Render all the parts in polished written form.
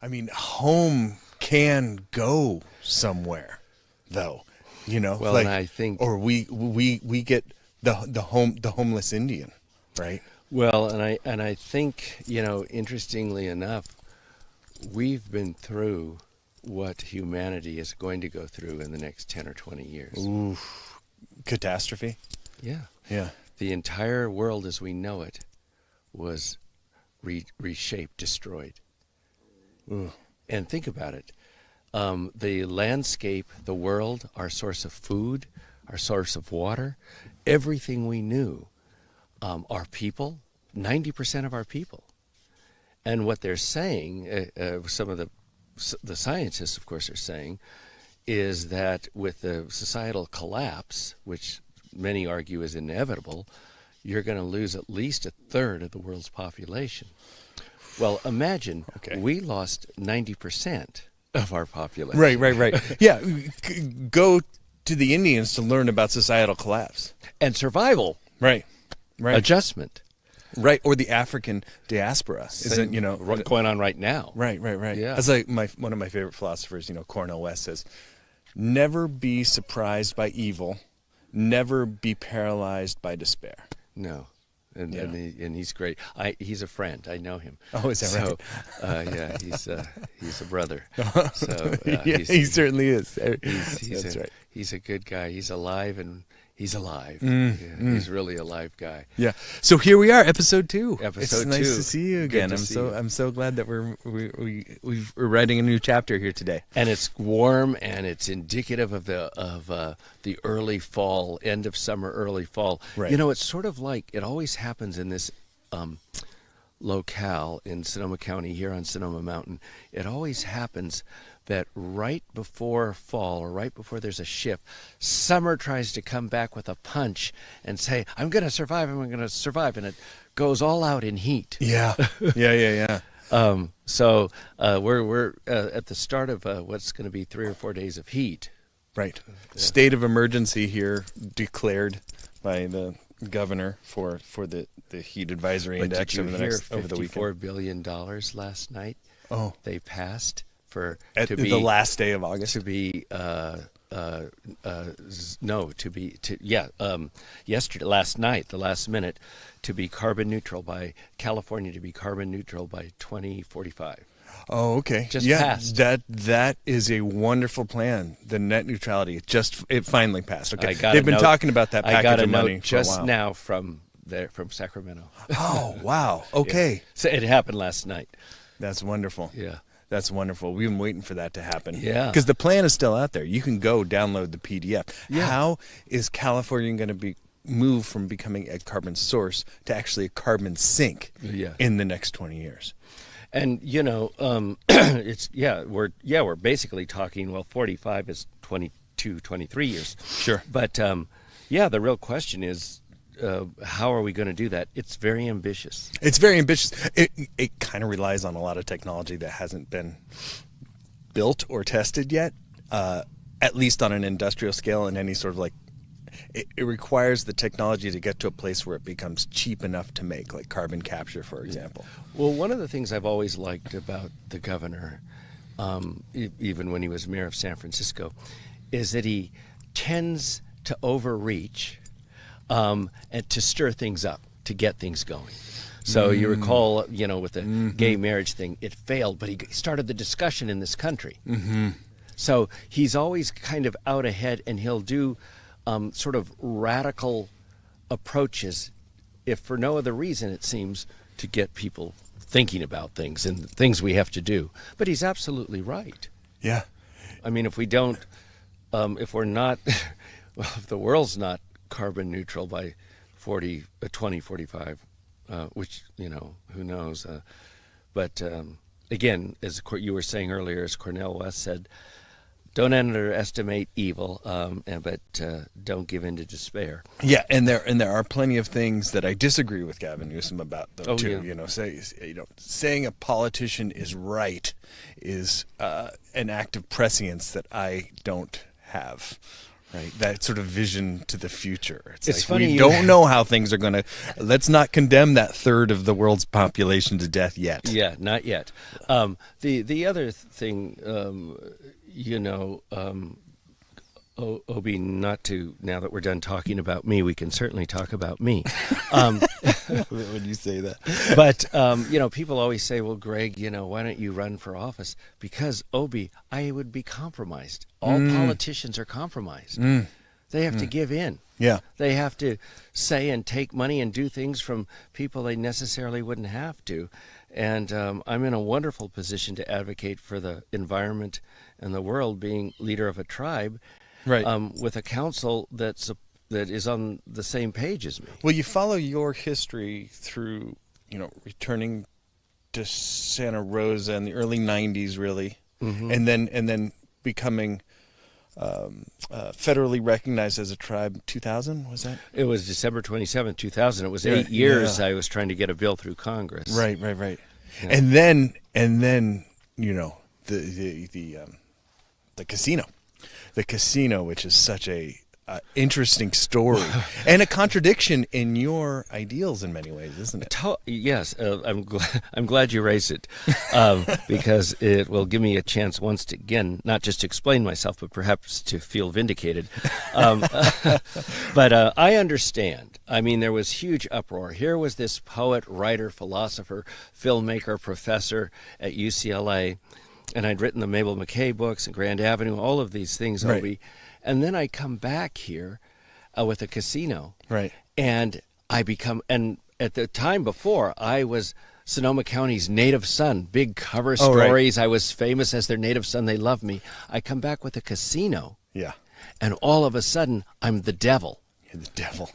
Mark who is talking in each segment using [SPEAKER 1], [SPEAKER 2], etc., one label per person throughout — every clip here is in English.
[SPEAKER 1] I mean, home can go somewhere, though.
[SPEAKER 2] Well,
[SPEAKER 1] like,
[SPEAKER 2] and I think,
[SPEAKER 1] or we get the homeless Indian, right?
[SPEAKER 2] well, and I think, interestingly enough, we've been through what humanity is going to go through in the next 10 or 20 years.
[SPEAKER 1] Ooh, catastrophe.
[SPEAKER 2] Yeah. The entire world as we know it was reshaped, destroyed.
[SPEAKER 1] Ooh.
[SPEAKER 2] And think about it. The landscape, the world, our source of food, our source of water, everything we knew, our people, 90% of our people. And what they're saying, some of the scientists, of course, are saying, is that with the societal collapse, which many argue is inevitable, you're going to lose at least a third of the world's population. Well, imagine we lost 90% of our population.
[SPEAKER 1] Right. Yeah, go to the Indians to learn about societal collapse.
[SPEAKER 2] And survival.
[SPEAKER 1] Right.
[SPEAKER 2] Adjustment.
[SPEAKER 1] Right, or the African diaspora. Isn't,
[SPEAKER 2] what's going on right now.
[SPEAKER 1] Right.
[SPEAKER 2] Yeah.
[SPEAKER 1] That's like one of my favorite philosophers, Cornel West says, never be surprised by evil, never be paralyzed by despair.
[SPEAKER 2] No. And he's great. He's a friend. I know him.
[SPEAKER 1] Oh, is that right?
[SPEAKER 2] Yeah, he's a brother. So
[SPEAKER 1] yeah, he certainly is.
[SPEAKER 2] That's right. He's a good guy. He's alive, and he's alive. He's really a live guy.
[SPEAKER 1] Yeah. So here we are, episode 2.
[SPEAKER 2] It's
[SPEAKER 1] nice to see you again. I'm so glad that we're writing a new chapter here today.
[SPEAKER 2] And it's warm, and it's indicative of the early fall, end of summer, early fall.
[SPEAKER 1] Right.
[SPEAKER 2] It's sort of like it always happens in this locale in Sonoma County here on Sonoma Mountain. It always happens that right before fall or right before there's a shift, summer tries to come back with a punch and say, I'm going to survive, and it goes all out in heat.
[SPEAKER 1] Yeah.
[SPEAKER 2] So we're at the start of what's going to be 3 or 4 days of heat.
[SPEAKER 1] Right. State of emergency here declared by the governor for the heat advisory index over the weekend.
[SPEAKER 2] $54 billion last night.
[SPEAKER 1] Oh,
[SPEAKER 2] they passed
[SPEAKER 1] the last day of August
[SPEAKER 2] to be yesterday, last night, the last minute, to be carbon neutral by California, to be carbon neutral by 2045.
[SPEAKER 1] Oh, okay.
[SPEAKER 2] Just passed.
[SPEAKER 1] That is a wonderful plan. The net neutrality. It finally passed. Okay.
[SPEAKER 2] They've
[SPEAKER 1] been talking about that package of money for a while.
[SPEAKER 2] Just now from Sacramento.
[SPEAKER 1] Oh, wow. Okay.
[SPEAKER 2] Yeah. So it happened last night.
[SPEAKER 1] That's wonderful.
[SPEAKER 2] Yeah.
[SPEAKER 1] That's wonderful. We've been waiting for that to happen.
[SPEAKER 2] Yeah.
[SPEAKER 1] Because the plan is still out there. You can go download the PDF. Yeah. How is California going to move from becoming a carbon source to actually a carbon sink in the next 20 years?
[SPEAKER 2] And we're basically talking, 45 is 22, 23 years.
[SPEAKER 1] Sure.
[SPEAKER 2] But the real question is, how are we going to do that? It's very ambitious.
[SPEAKER 1] It kind of relies on a lot of technology that hasn't been built or tested yet, at least on an industrial scale, and any sort of it requires the technology to get to a place where it becomes cheap enough to make, like carbon capture, for example.
[SPEAKER 2] Well, one of the things I've always liked about the governor, even when he was mayor of San Francisco, is that he tends to overreach and to stir things up, to get things going. So you recall, with the gay marriage thing, it failed, but he started the discussion in this country.
[SPEAKER 1] Mm-hmm.
[SPEAKER 2] So he's always kind of out ahead, and he'll do sort of radical approaches, if for no other reason, it seems, to get people thinking about things and things we have to do. But he's absolutely right.
[SPEAKER 1] Yeah.
[SPEAKER 2] I mean, if we don't, if we're not, if the world's not carbon neutral by 2045, which, who knows. But again, as you were saying earlier, as Cornel West said, don't underestimate evil, but don't give in to despair.
[SPEAKER 1] Yeah, and there are plenty of things that I disagree with Gavin Newsom about, though, too.
[SPEAKER 2] Yeah.
[SPEAKER 1] Saying a politician is right is an act of prescience that I don't have. Right, that sort of vision to the future. It's like,
[SPEAKER 2] funny
[SPEAKER 1] we don't know how things are going to. Let's not condemn that third of the world's population to death yet.
[SPEAKER 2] Yeah, not yet. The other thing, Obi, not to, now that we're done talking about me, we can certainly talk about me.
[SPEAKER 1] When you say that.
[SPEAKER 2] But, people always say, well, Greg, why don't you run for office? Because, Obi, I would be compromised. All politicians are compromised. They have to give in.
[SPEAKER 1] Yeah.
[SPEAKER 2] They have to say and take money and do things from people they necessarily wouldn't have to. And I'm in a wonderful position to advocate for the environment and the world, being leader of a tribe.
[SPEAKER 1] Right.
[SPEAKER 2] With a council that is on the same page as me.
[SPEAKER 1] Well, you follow your history through, returning to Santa Rosa in the early '90s, really, and then becoming federally recognized as a tribe. 2000 was that?
[SPEAKER 2] It was December 27th, 2000. It was 8 years. I was trying to get a bill through Congress.
[SPEAKER 1] Right. Yeah. And then the casino. The casino, which is such a interesting story and a contradiction in your ideals in many ways, isn't it?
[SPEAKER 2] Yes, I'm glad you raised it because it will give me a chance once again, not just to explain myself, but perhaps to feel vindicated. But I understand. I mean, there was huge uproar. Here was this poet, writer, philosopher, filmmaker, professor at UCLA. And I'd written the Mabel McKay books and Grand Avenue, all of these things,
[SPEAKER 1] right.
[SPEAKER 2] Obi. And then I come back here with a casino.
[SPEAKER 1] Right.
[SPEAKER 2] And and at the time before, I was Sonoma County's native son, big cover stories. Right. I was famous as their native son. They loved me. I come back with a casino.
[SPEAKER 1] Yeah.
[SPEAKER 2] And all of a sudden, I'm the devil.
[SPEAKER 1] The devil.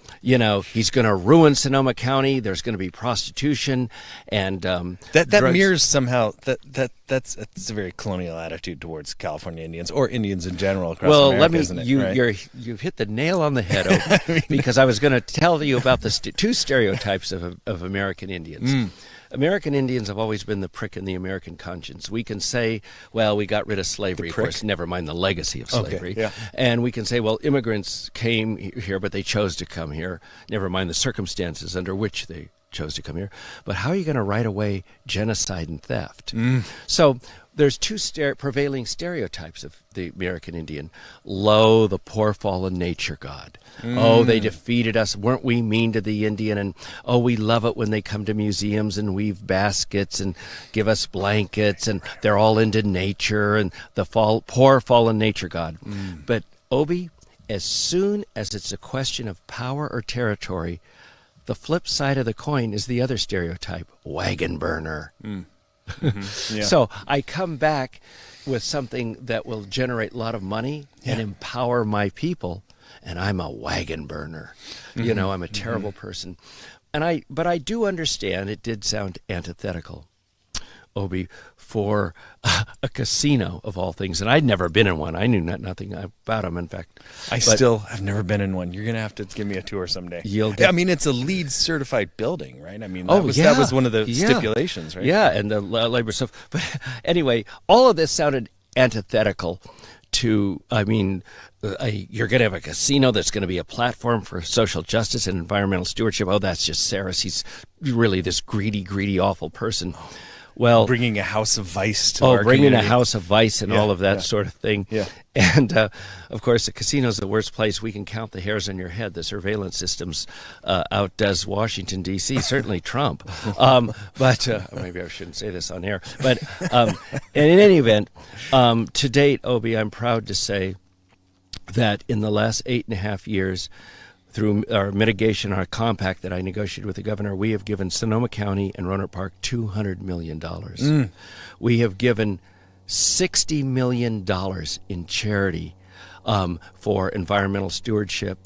[SPEAKER 2] He's going to ruin Sonoma County. There's going to be prostitution and
[SPEAKER 1] that mirrors somehow that's a very colonial attitude towards California Indians or Indians in general across America, isn't it?
[SPEAKER 2] You've hit the nail on the head, Obi, because I was going to tell you about the two stereotypes of American Indians. American Indians have always been the prick in the American conscience. We can say, well, we got rid of slavery, of course, never mind the legacy of slavery.
[SPEAKER 1] Okay, yeah.
[SPEAKER 2] And we can say, well, immigrants came here, but they chose to come here, never mind the circumstances under which they chose to come here. But how are you going to write away genocide and theft? So there's two prevailing stereotypes of the American Indian. Lo, the poor fallen nature god. Oh, they defeated us. Weren't we mean to the Indian? And oh, we love it when they come to museums and weave baskets and give us blankets, and they're all into nature and the poor fallen nature god. But Obi, as soon as it's a question of power or territory, the flip side of the coin is the other stereotype, wagon burner. Yeah. So I come back with something that will generate a lot of money and empower my people, and I'm a wagon burner. I'm a terrible person. But I do understand it did sound antithetical, Obi, for a casino of all things. And I'd never been in one. I knew nothing about them, in fact.
[SPEAKER 1] I've never been in one. You're going to have to give me a tour someday. I mean, it's a LEED certified building, right? I mean, that was one of the stipulations, right?
[SPEAKER 2] Yeah, and the labor stuff. But anyway, all of this sounded antithetical to, you're going to have a casino that's going to be a platform for social justice and environmental stewardship. Oh, that's just Sarris. He's really this greedy, awful person. Well,
[SPEAKER 1] bringing a house of vice to our
[SPEAKER 2] bringing
[SPEAKER 1] community.
[SPEAKER 2] a house of vice and all of that sort of thing.
[SPEAKER 1] Yeah.
[SPEAKER 2] And, of course, the casino's the worst place. We can count the hairs on your head. The surveillance systems outdoes Washington, D.C., certainly Trump. But maybe I shouldn't say this on air. But in any event, to date, Obi, I'm proud to say that in the last 8.5 years, through our mitigation, our compact that I negotiated with the governor, we have given Sonoma County and Roanoke Park $200 million. We have given $60 million in charity for environmental stewardship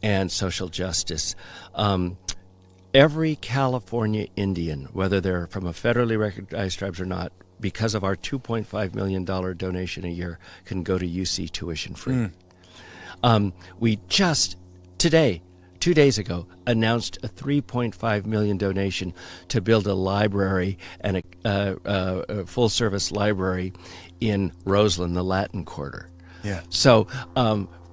[SPEAKER 2] and social justice. Every California Indian, whether they're from a federally recognized tribes or not, because of our $2.5 million donation a year, can go to UC tuition free. We just today, 2 days ago, announced a $3.5 million donation to build a library and a full-service library in Roseland, the Latin Quarter.
[SPEAKER 1] Yeah.
[SPEAKER 2] So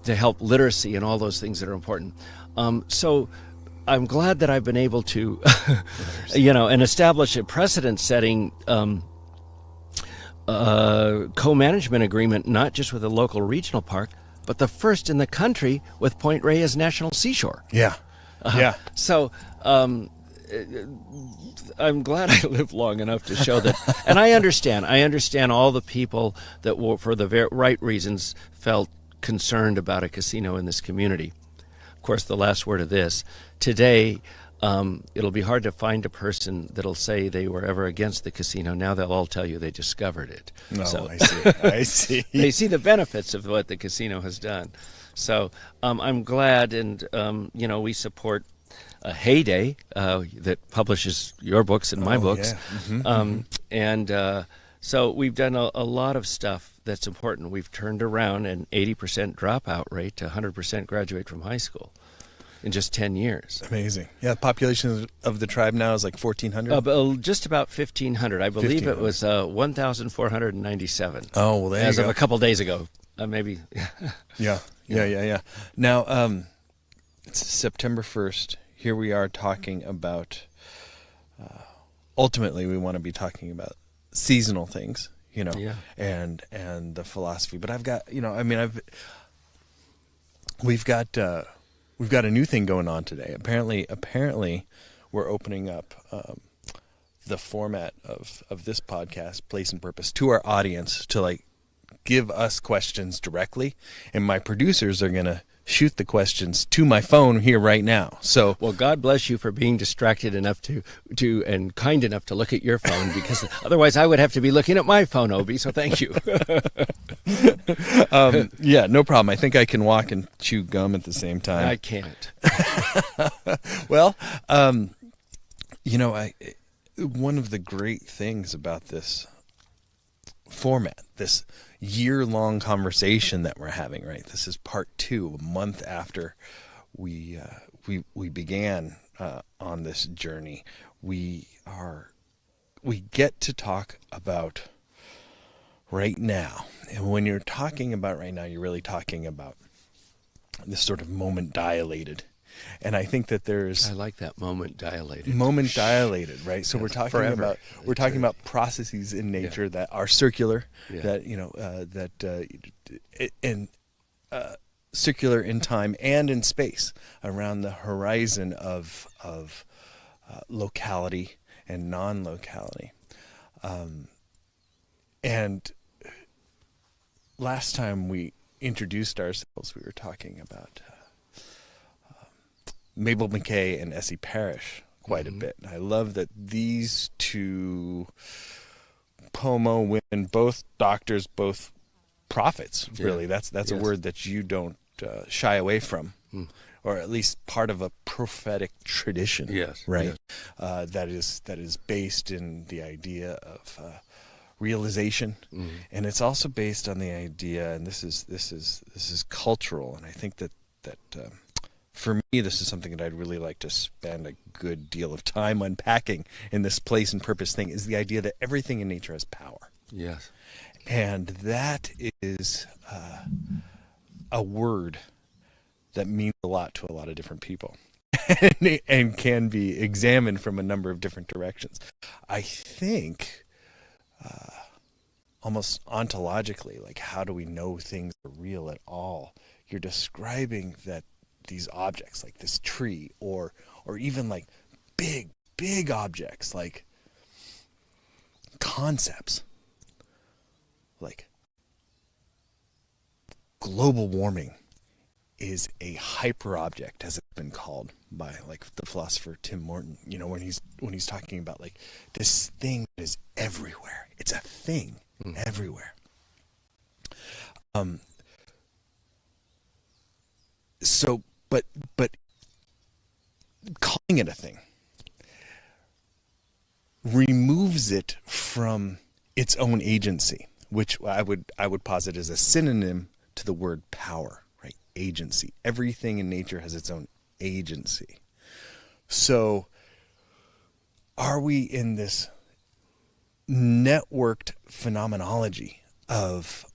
[SPEAKER 2] to help literacy and all those things that are important. So I'm glad that I've been able to, and establish a precedent-setting co-management agreement, not just with a local regional park, but the first in the country with Point Reyes National Seashore.
[SPEAKER 1] Yeah. Yeah.
[SPEAKER 2] So I'm glad I lived long enough to show that. And I understand all the people that were, for the right reasons, felt concerned about a casino in this community. Of course, the last word of this, today, it'll be hard to find a person that'll say they were ever against the casino. Now they'll all tell you they discovered it.
[SPEAKER 1] No,
[SPEAKER 2] so,
[SPEAKER 1] I see. I see.
[SPEAKER 2] They see the benefits of what the casino has done. So I'm glad, and we support Heyday that publishes your books and my books. Yeah. So we've done a lot of stuff that's important. We've turned around an 80% dropout rate to 100% graduate from high school in just 10 years.
[SPEAKER 1] Amazing. Yeah, the population of the tribe now is like 1,400?
[SPEAKER 2] Just about 1,500. I believe it was 1,497.
[SPEAKER 1] Oh, well, there you go.
[SPEAKER 2] As of a couple days ago, maybe.
[SPEAKER 1] Yeah. Now, it's September 1st. Here we are talking about, ultimately we want to be talking about seasonal things, and the philosophy. But I've got, we've got a new thing going on today. Apparently, we're opening up the format of this podcast, Place and Purpose, to our audience to give us questions directly, and my producers are going to shoot the questions to my phone here right now. So,
[SPEAKER 2] well, God bless you for being distracted enough to and kind enough to look at your phone, because otherwise I would have to be looking at my phone, Obi. So thank you.
[SPEAKER 1] Yeah, no problem. I think I can walk and chew gum at the same time.
[SPEAKER 2] I can't.
[SPEAKER 1] Well, one of the great things about this format, this year-long conversation that we're having, right? This is part 2, a month after we began on this journey. We get to talk about right now. And when you're talking about right now, you're really talking about this sort of moment dilated. And I think that I
[SPEAKER 2] like that moment dilated.
[SPEAKER 1] Moment dilated, right? So
[SPEAKER 2] Yes,
[SPEAKER 1] we're talking
[SPEAKER 2] forever.
[SPEAKER 1] about processes in nature that are circular, that circular in time and in space around the horizon of locality and non-locality. And last time we introduced ourselves, we were talking about Mabel McKay and Essie Parrish quite a bit. I love that these two Pomo women, both doctors, both prophets, really. That's a word that you don't shy away from, or at least part of a prophetic tradition.
[SPEAKER 2] Yes.
[SPEAKER 1] Right.
[SPEAKER 2] Yes.
[SPEAKER 1] That is based in the idea of realization, and it's also based on the idea, and this is cultural, and I think that for me, this is something that I'd really like to spend a good deal of time unpacking in this place and purpose thing, is the idea that everything in nature has power.
[SPEAKER 2] Yes.
[SPEAKER 1] And that is a word that means a lot to a lot of different people and can be examined from a number of different directions. I think almost ontologically, how do we know things are real at all? You're describing that these objects, like this tree, or even big objects, like concepts, like global warming is a hyper object, as it's been called by the philosopher Tim Morton, when he's talking about this thing is everywhere. It's a thing everywhere. So but calling it a thing removes it from its own agency, which I would posit as a synonym to the word power, right? Agency. Everything in nature has its own agency. So are we in this networked phenomenology of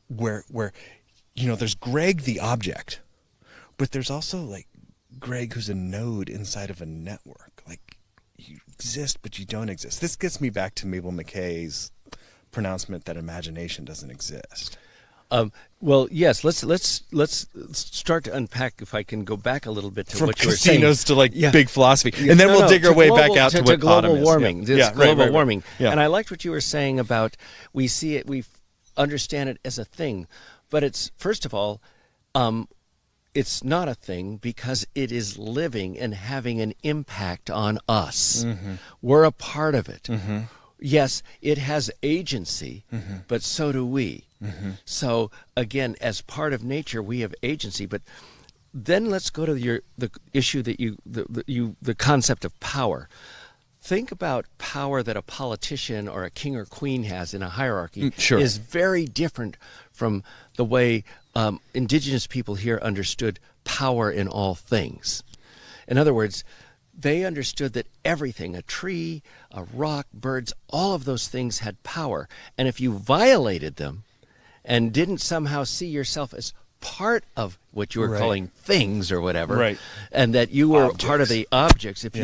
[SPEAKER 1] where there's Greg the object, but there's also like Greg who's a node inside of a network. Like you exist, but you don't exist. This gets me back to Mabel McKay's pronouncement that imagination doesn't exist.
[SPEAKER 2] Well, yes. Let's start to unpack. If I can go back a little bit to
[SPEAKER 1] From
[SPEAKER 2] what you were saying,
[SPEAKER 1] casinos to big philosophy, and then we'll dig our way back out to what
[SPEAKER 2] global
[SPEAKER 1] autumn is.
[SPEAKER 2] warming.
[SPEAKER 1] Yeah.
[SPEAKER 2] This global warming.
[SPEAKER 1] Yeah.
[SPEAKER 2] And I liked what you were saying about we see it, we understand it as a thing, but it's first of all, it's not a thing because it is living and having an impact on us. Mm-hmm. We're a part of it. Mm-hmm. Yes, it has agency, but so do we. Mm-hmm. So again, as part of nature, we have agency. But then let's go to the issue that the concept of power. Think about power that a politician or a king or queen has in a hierarchy.
[SPEAKER 1] Sure.
[SPEAKER 2] Is very different from the way indigenous people here understood power in all things. In other words, they understood that everything, a tree, a rock, birds, all of those things had power. And if you violated them and didn't somehow see yourself as part of what you were calling things or whatever, and that you were part of the objects, if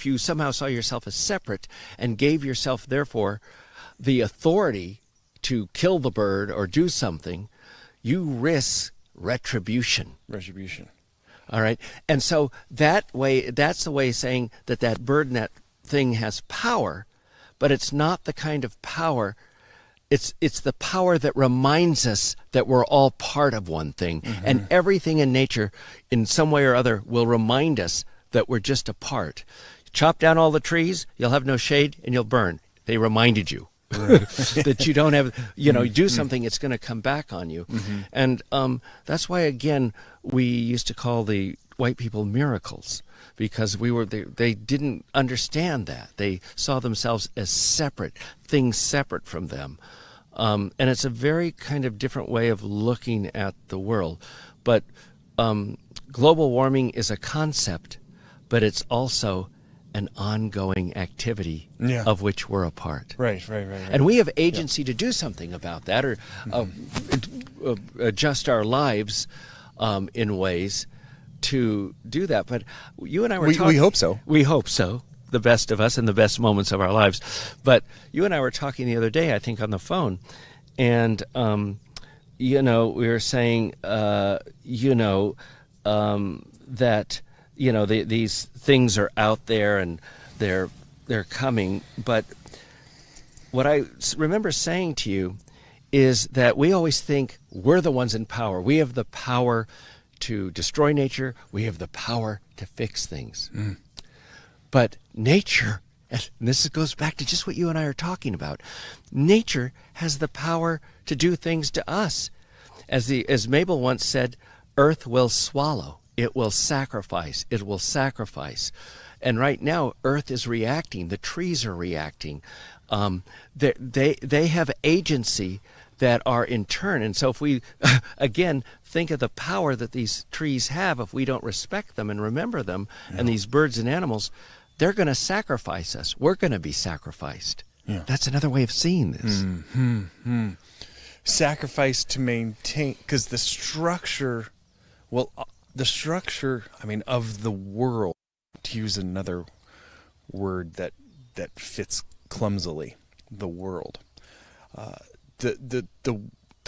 [SPEAKER 2] you somehow saw yourself as separate and gave yourself, therefore, the authority to kill the bird or do something, you risk retribution. All right. And so that's the way of saying that bird and that thing has power, but it's not the kind of power. It's the power that reminds us that we're all part of one thing. Mm-hmm. And everything in nature, in some way or other, will remind us that we're just a part. Chop down all the trees, you'll have no shade, and you'll burn. They reminded you. That you don't have, you do something, it's going to come back on you. Mm-hmm. And that's why, again, we used to call the white people miracles, because they didn't understand that. They saw themselves as separate, things separate from them. And it's a very kind of different way of looking at the world. But global warming is a concept, but it's also an ongoing activity of which we're a part. Right. And we have agency to do something about that, or adjust our lives in ways to do that. But you and I were talking...
[SPEAKER 1] We hope so.
[SPEAKER 2] We hope so. The best of us in the best moments of our lives. But you and I were talking the other day, I think, on the phone, and, we were saying, that... these things are out there and they're coming. But what I remember saying to you is that we always think we're the ones in power. We have the power to destroy nature. We have the power to fix things. Mm. But nature, and this goes back to just what you and I are talking about, nature has the power to do things to us. As Mabel once said, earth will swallow. It will sacrifice. It will sacrifice. And right now, Earth is reacting. The trees are reacting. They have agency that are in turn. And so if we, again, think of the power that these trees have, if we don't respect them and remember them, and these birds and animals, they're going to sacrifice us. We're going to be sacrificed. Yeah. That's another way of seeing this.
[SPEAKER 1] Mm-hmm. Sacrifice to maintain, because the structure, of the world, to use another word that fits clumsily, the world. The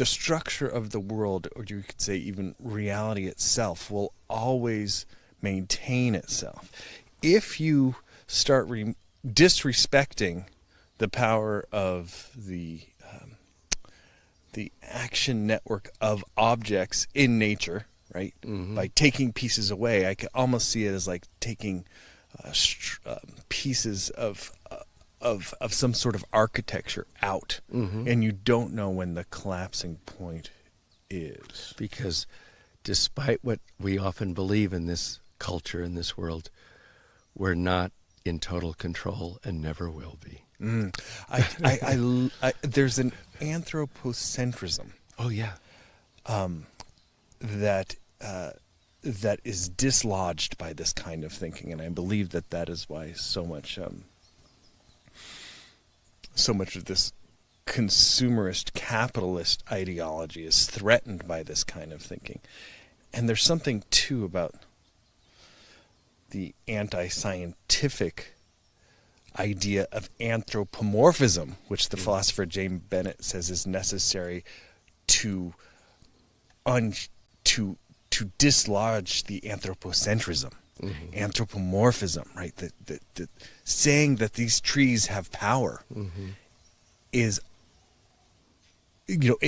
[SPEAKER 1] structure of the world, or you could say even reality itself, will always maintain itself. If you start disrespecting the power of the action network of objects in nature, right? Mm-hmm. By taking pieces away, I can almost see it as like taking pieces of some sort of architecture out, and you don't know when the collapsing point is.
[SPEAKER 2] Because despite what we often believe in this culture, in this world, we're not in total control and never will be.
[SPEAKER 1] There's an anthropocentrism.
[SPEAKER 2] Oh yeah.
[SPEAKER 1] That is dislodged by this kind of thinking, and I believe that is why so much of this consumerist capitalist ideology is threatened by this kind of thinking. And there's something too about the anti-scientific idea of anthropomorphism, which the philosopher James Bennett says is necessary to dislodge the anthropocentrism, anthropomorphism, right? That saying that these trees have power is, you know,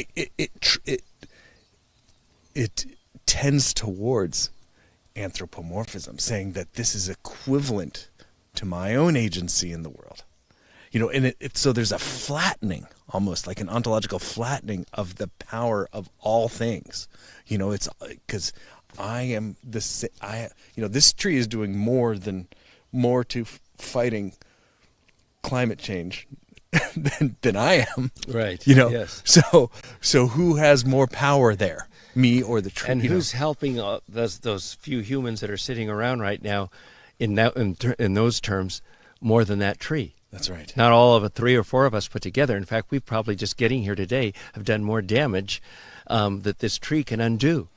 [SPEAKER 1] it tends towards anthropomorphism, saying that this is equivalent to my own agency in the world, you know, and so there's a flattening, almost like an ontological flattening of the power of all things. You know, it's because I am this. You know, this tree is doing more to fighting climate change than I am.
[SPEAKER 2] Right.
[SPEAKER 1] You know.
[SPEAKER 2] Yes.
[SPEAKER 1] So who has more power there? Me or the tree?
[SPEAKER 2] And who's helping those few humans that are sitting around right now, in those terms, more than that tree?
[SPEAKER 1] That's right.
[SPEAKER 2] Not all of 3 or 4 of us put together. In fact, we've probably just getting here today have done more damage that this tree can undo.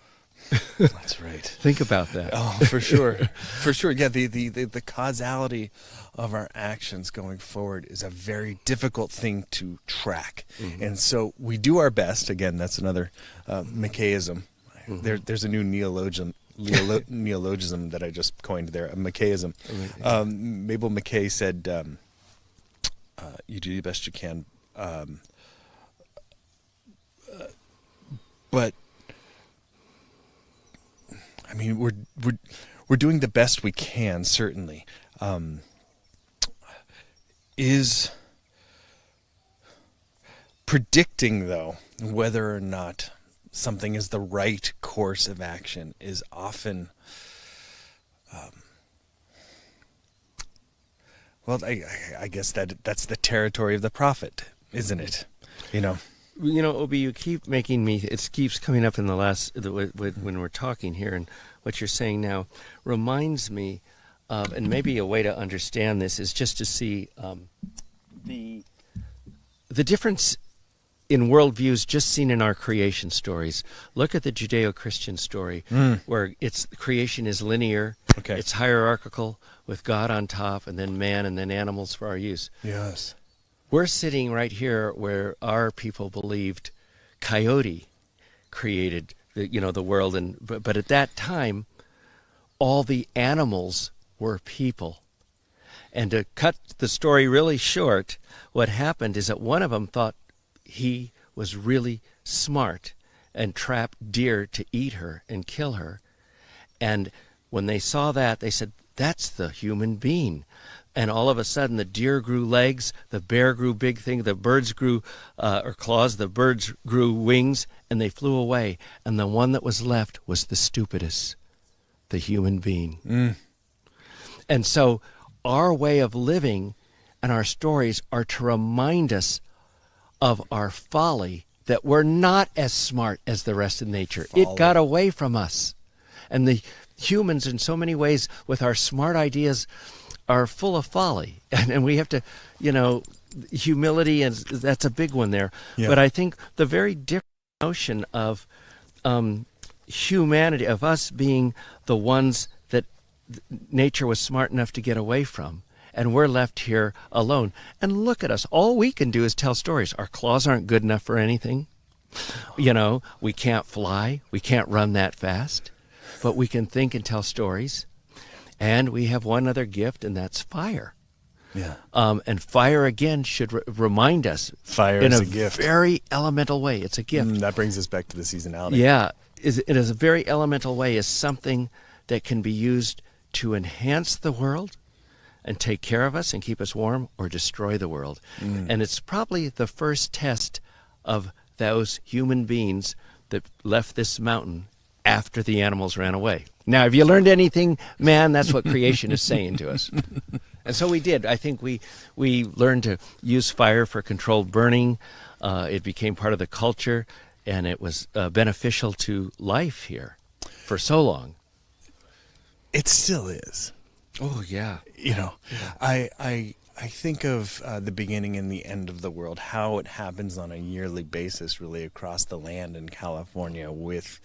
[SPEAKER 1] That's right.
[SPEAKER 2] Think about that.
[SPEAKER 1] Oh, for sure. For sure. Yeah, the causality of our actions going forward is a very difficult thing to track. And so we do our best. Again, that's another McKayism. There's a new neologism that I just coined there, a McKayism. Mabel McKay said, you do the best you can, but I mean, we're doing the best we can, certainly. Is predicting, though, whether or not something is the right course of action is often, well, I guess that's the territory of the prophet, isn't it? You know.
[SPEAKER 2] You know, Obi, you keep making me, it keeps coming up in the last, when we're talking here, and what you're saying now reminds me of, and maybe a way to understand this is just to see the difference in worldviews just seen in our creation stories. Look at the Judeo-Christian story, where creation is linear, it's hierarchical, with God on top, and then man, and then animals for our use.
[SPEAKER 1] Yes.
[SPEAKER 2] We're sitting right here where our people believed Coyote created the world, but at that time, all the animals were people. And to cut the story really short, what happened is that one of them thought he was really smart and trapped deer to eat her and kill her. And when they saw that, they said, "That's the human being." And all of a sudden, the deer grew legs, the bear grew big thing, the birds grew or claws, the birds grew wings, and they flew away. And the one that was left was the stupidest, the human being. And so our way of living and our stories are to remind us of our folly, that we're not as smart as the rest of nature. Folly. It got away from us. And the humans, in so many ways, with our smart ideas, are full of folly, and we have to, humility, and that's a big one there. Yeah. But I think the very different notion of humanity, of us being the ones that nature was smart enough to get away from, and we're left here alone. And look at us. All we can do is tell stories. Our claws aren't good enough for anything. We can't fly. We can't run that fast. But we can think and tell stories. And we have one other gift, and that's fire. Yeah. And fire, again, should remind us.
[SPEAKER 1] Fire is a gift.
[SPEAKER 2] In a very elemental way. It's a gift.
[SPEAKER 1] That brings us back to the seasonality.
[SPEAKER 2] Yeah. It is a very elemental way, is something that can be used to enhance the world and take care of us and keep us warm, or destroy the world. And it's probably the first test of those human beings that left this mountain after the animals ran away. Now, have you learned anything, man? That's what creation is saying to us. And so we did. I think we learned to use fire for controlled burning. It became part of the culture, and it was beneficial to life here for so long.
[SPEAKER 1] It still is.
[SPEAKER 2] Oh, yeah.
[SPEAKER 1] I I think of the beginning and the end of the world, how it happens on a yearly basis, really across the land in California with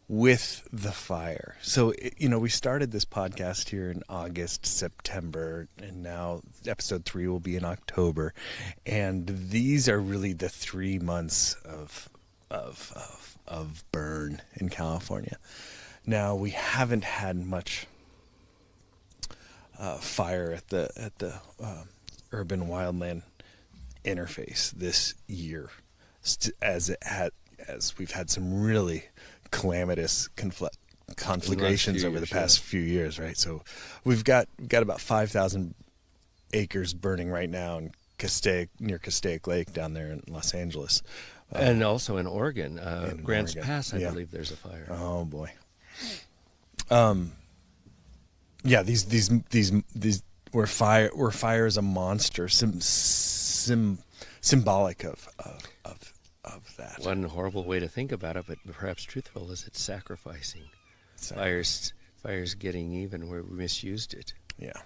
[SPEAKER 1] the fire. So, we started this podcast here in August, September, and now episode 3 will be in October. And these are really the 3 months of burn in California. Now, we haven't had much fire at the urban wildland interface this year, as we've had some really calamitous conflagrations over the past few years, right? So we've got about 5,000 acres burning right now in near Castaic Lake down there in Los Angeles,
[SPEAKER 2] and also in Oregon, Grants Pass, I believe there's a fire.
[SPEAKER 1] Oh boy. Yeah, these where fire is a monster, symbolic of that.
[SPEAKER 2] One horrible way to think about it, but perhaps truthful, is it's sacrificing. Fire's getting even where we misused it.
[SPEAKER 1] Yeah,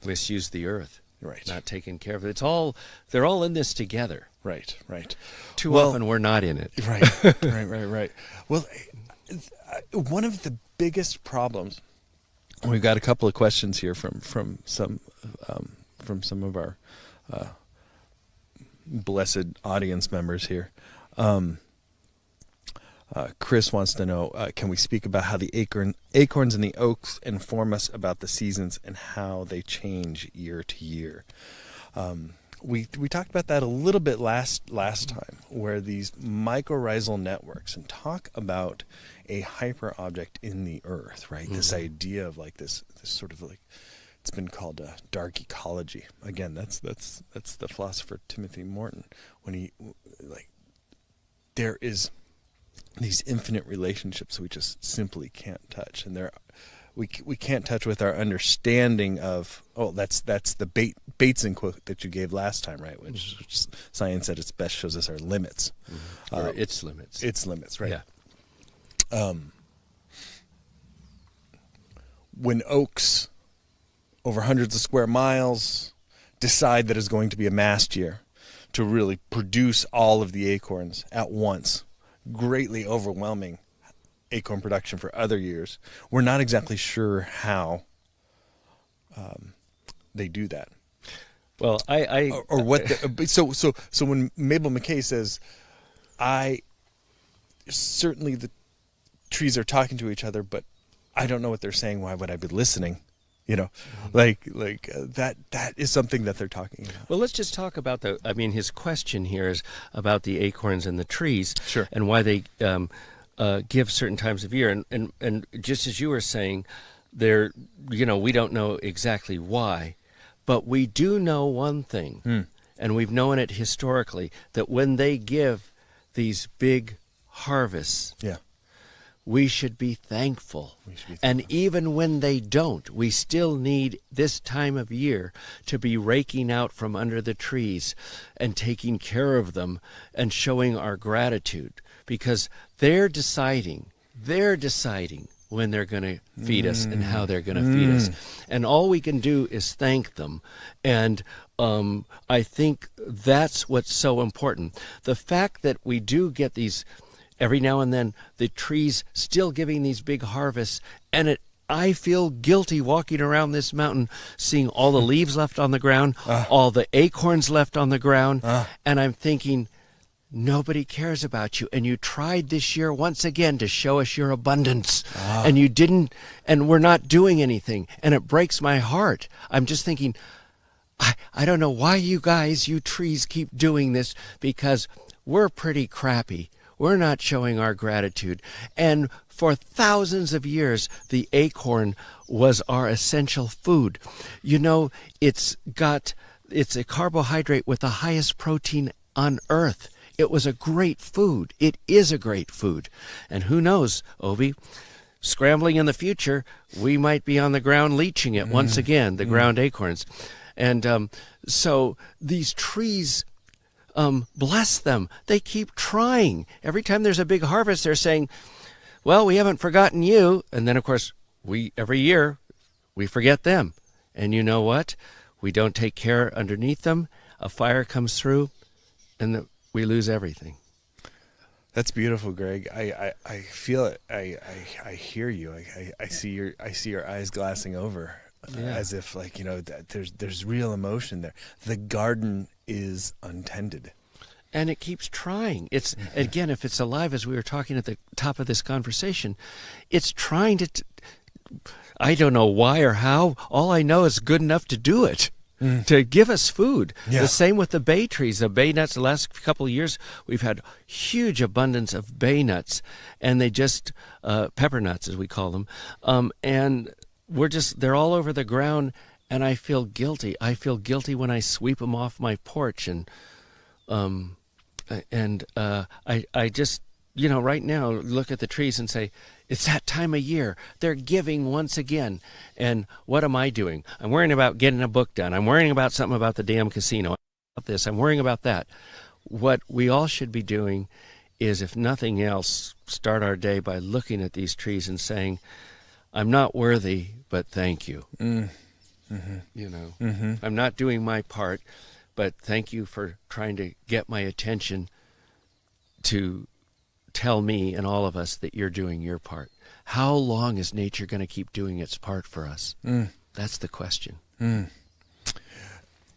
[SPEAKER 2] misused the earth.
[SPEAKER 1] Right.
[SPEAKER 2] Not taking care of it. They're all in this together.
[SPEAKER 1] Right.
[SPEAKER 2] Too often we're not in it.
[SPEAKER 1] Right. Well, one of the biggest problems. We've got a couple of questions here from some of our blessed audience members here. Chris wants to know, can we speak about how the acorns and the oaks inform us about the seasons and how they change year to year? We talked about that a little bit last time, where these mycorrhizal networks, and talk about a hyper object in the earth, right? Mm-hmm. This idea of like this sort of like, it's been called a dark ecology. Again, that's the philosopher Timothy Morton, when there is these infinite relationships we just simply can't touch, and we can't touch with our understanding of. Oh, that's the Bateson quote that you gave last time, right? Which science at its best shows us our limits,
[SPEAKER 2] or its limits.
[SPEAKER 1] Its limits, right?
[SPEAKER 2] Yeah.
[SPEAKER 1] When oaks over hundreds of square miles decide that it's going to be a mast year to really produce all of the acorns at once, greatly overwhelming acorn production for other years, we're not exactly sure how they do that.
[SPEAKER 2] Well,
[SPEAKER 1] or what. So when Mabel McKay says, certainly the trees are talking to each other, but I don't know what they're saying. Why would I be listening? That is something that they're talking about.
[SPEAKER 2] Well, let's just talk about his question here is about the acorns and the trees,
[SPEAKER 1] sure,
[SPEAKER 2] and why they give certain times of year. And just as you were saying, we don't know exactly why, but we do know one thing, and we've known it historically, that when they give these big harvests, we should be thankful. And even when they don't, we still need this time of year to be raking out from under the trees and taking care of them and showing our gratitude, because they're deciding when they're going to feed us and how they're going to feed us. And all we can do is thank them. And I think that's what's so important. The fact that we do get these, every now and then, the trees still giving these big harvests, and I feel guilty walking around this mountain, seeing all the leaves left on the ground, all the acorns left on the ground, and I'm thinking, nobody cares about you, and you tried this year once again to show us your abundance, and you didn't, and we're not doing anything, and it breaks my heart. I'm just thinking, I don't know why you trees keep doing this, because we're pretty crappy. We're not showing our gratitude. And for thousands of years, the acorn was our essential food. It's a carbohydrate with the highest protein on earth. It was a great food. It is a great food. And who knows, Obi, scrambling in the future, we might be on the ground leaching it once again, the ground acorns. And so these trees, bless them. They keep trying. Every time there's a big harvest, they're saying, well, we haven't forgotten you. And then, of course, every year, we forget them. And you know what? we don't take care underneath them, a fire comes through, and we lose everything.
[SPEAKER 1] That's beautiful, Greg. I feel it. I hear you. I see your eyes glassing over, as if that there's real emotion there. The garden is untended,
[SPEAKER 2] and it keeps trying. It's again, if it's alive, as we were talking at the top of this conversation, it's trying to. I don't know why or how. All I know is good enough to do it. To give us food. Yeah. The same with the bay trees. The bay nuts, the last couple of years, we've had huge abundance of bay nuts, and they just, pepper nuts as we call them, and they're all over the ground, and I feel guilty. I feel guilty when I sweep them off my porch, and I just, right now look at the trees and say, it's that time of year. They're giving once again. And what am I doing? I'm worrying about getting a book done. I'm worrying about something about the damn casino. About this. I'm worrying about that. What we all should be doing is, if nothing else, start our day by looking at these trees and saying, I'm not worthy, but thank you. Mm-hmm. I'm not doing my part, but thank you for trying to get my attention to tell me and all of us that you're doing your part. How long is nature going to keep doing its part for us? That's the question.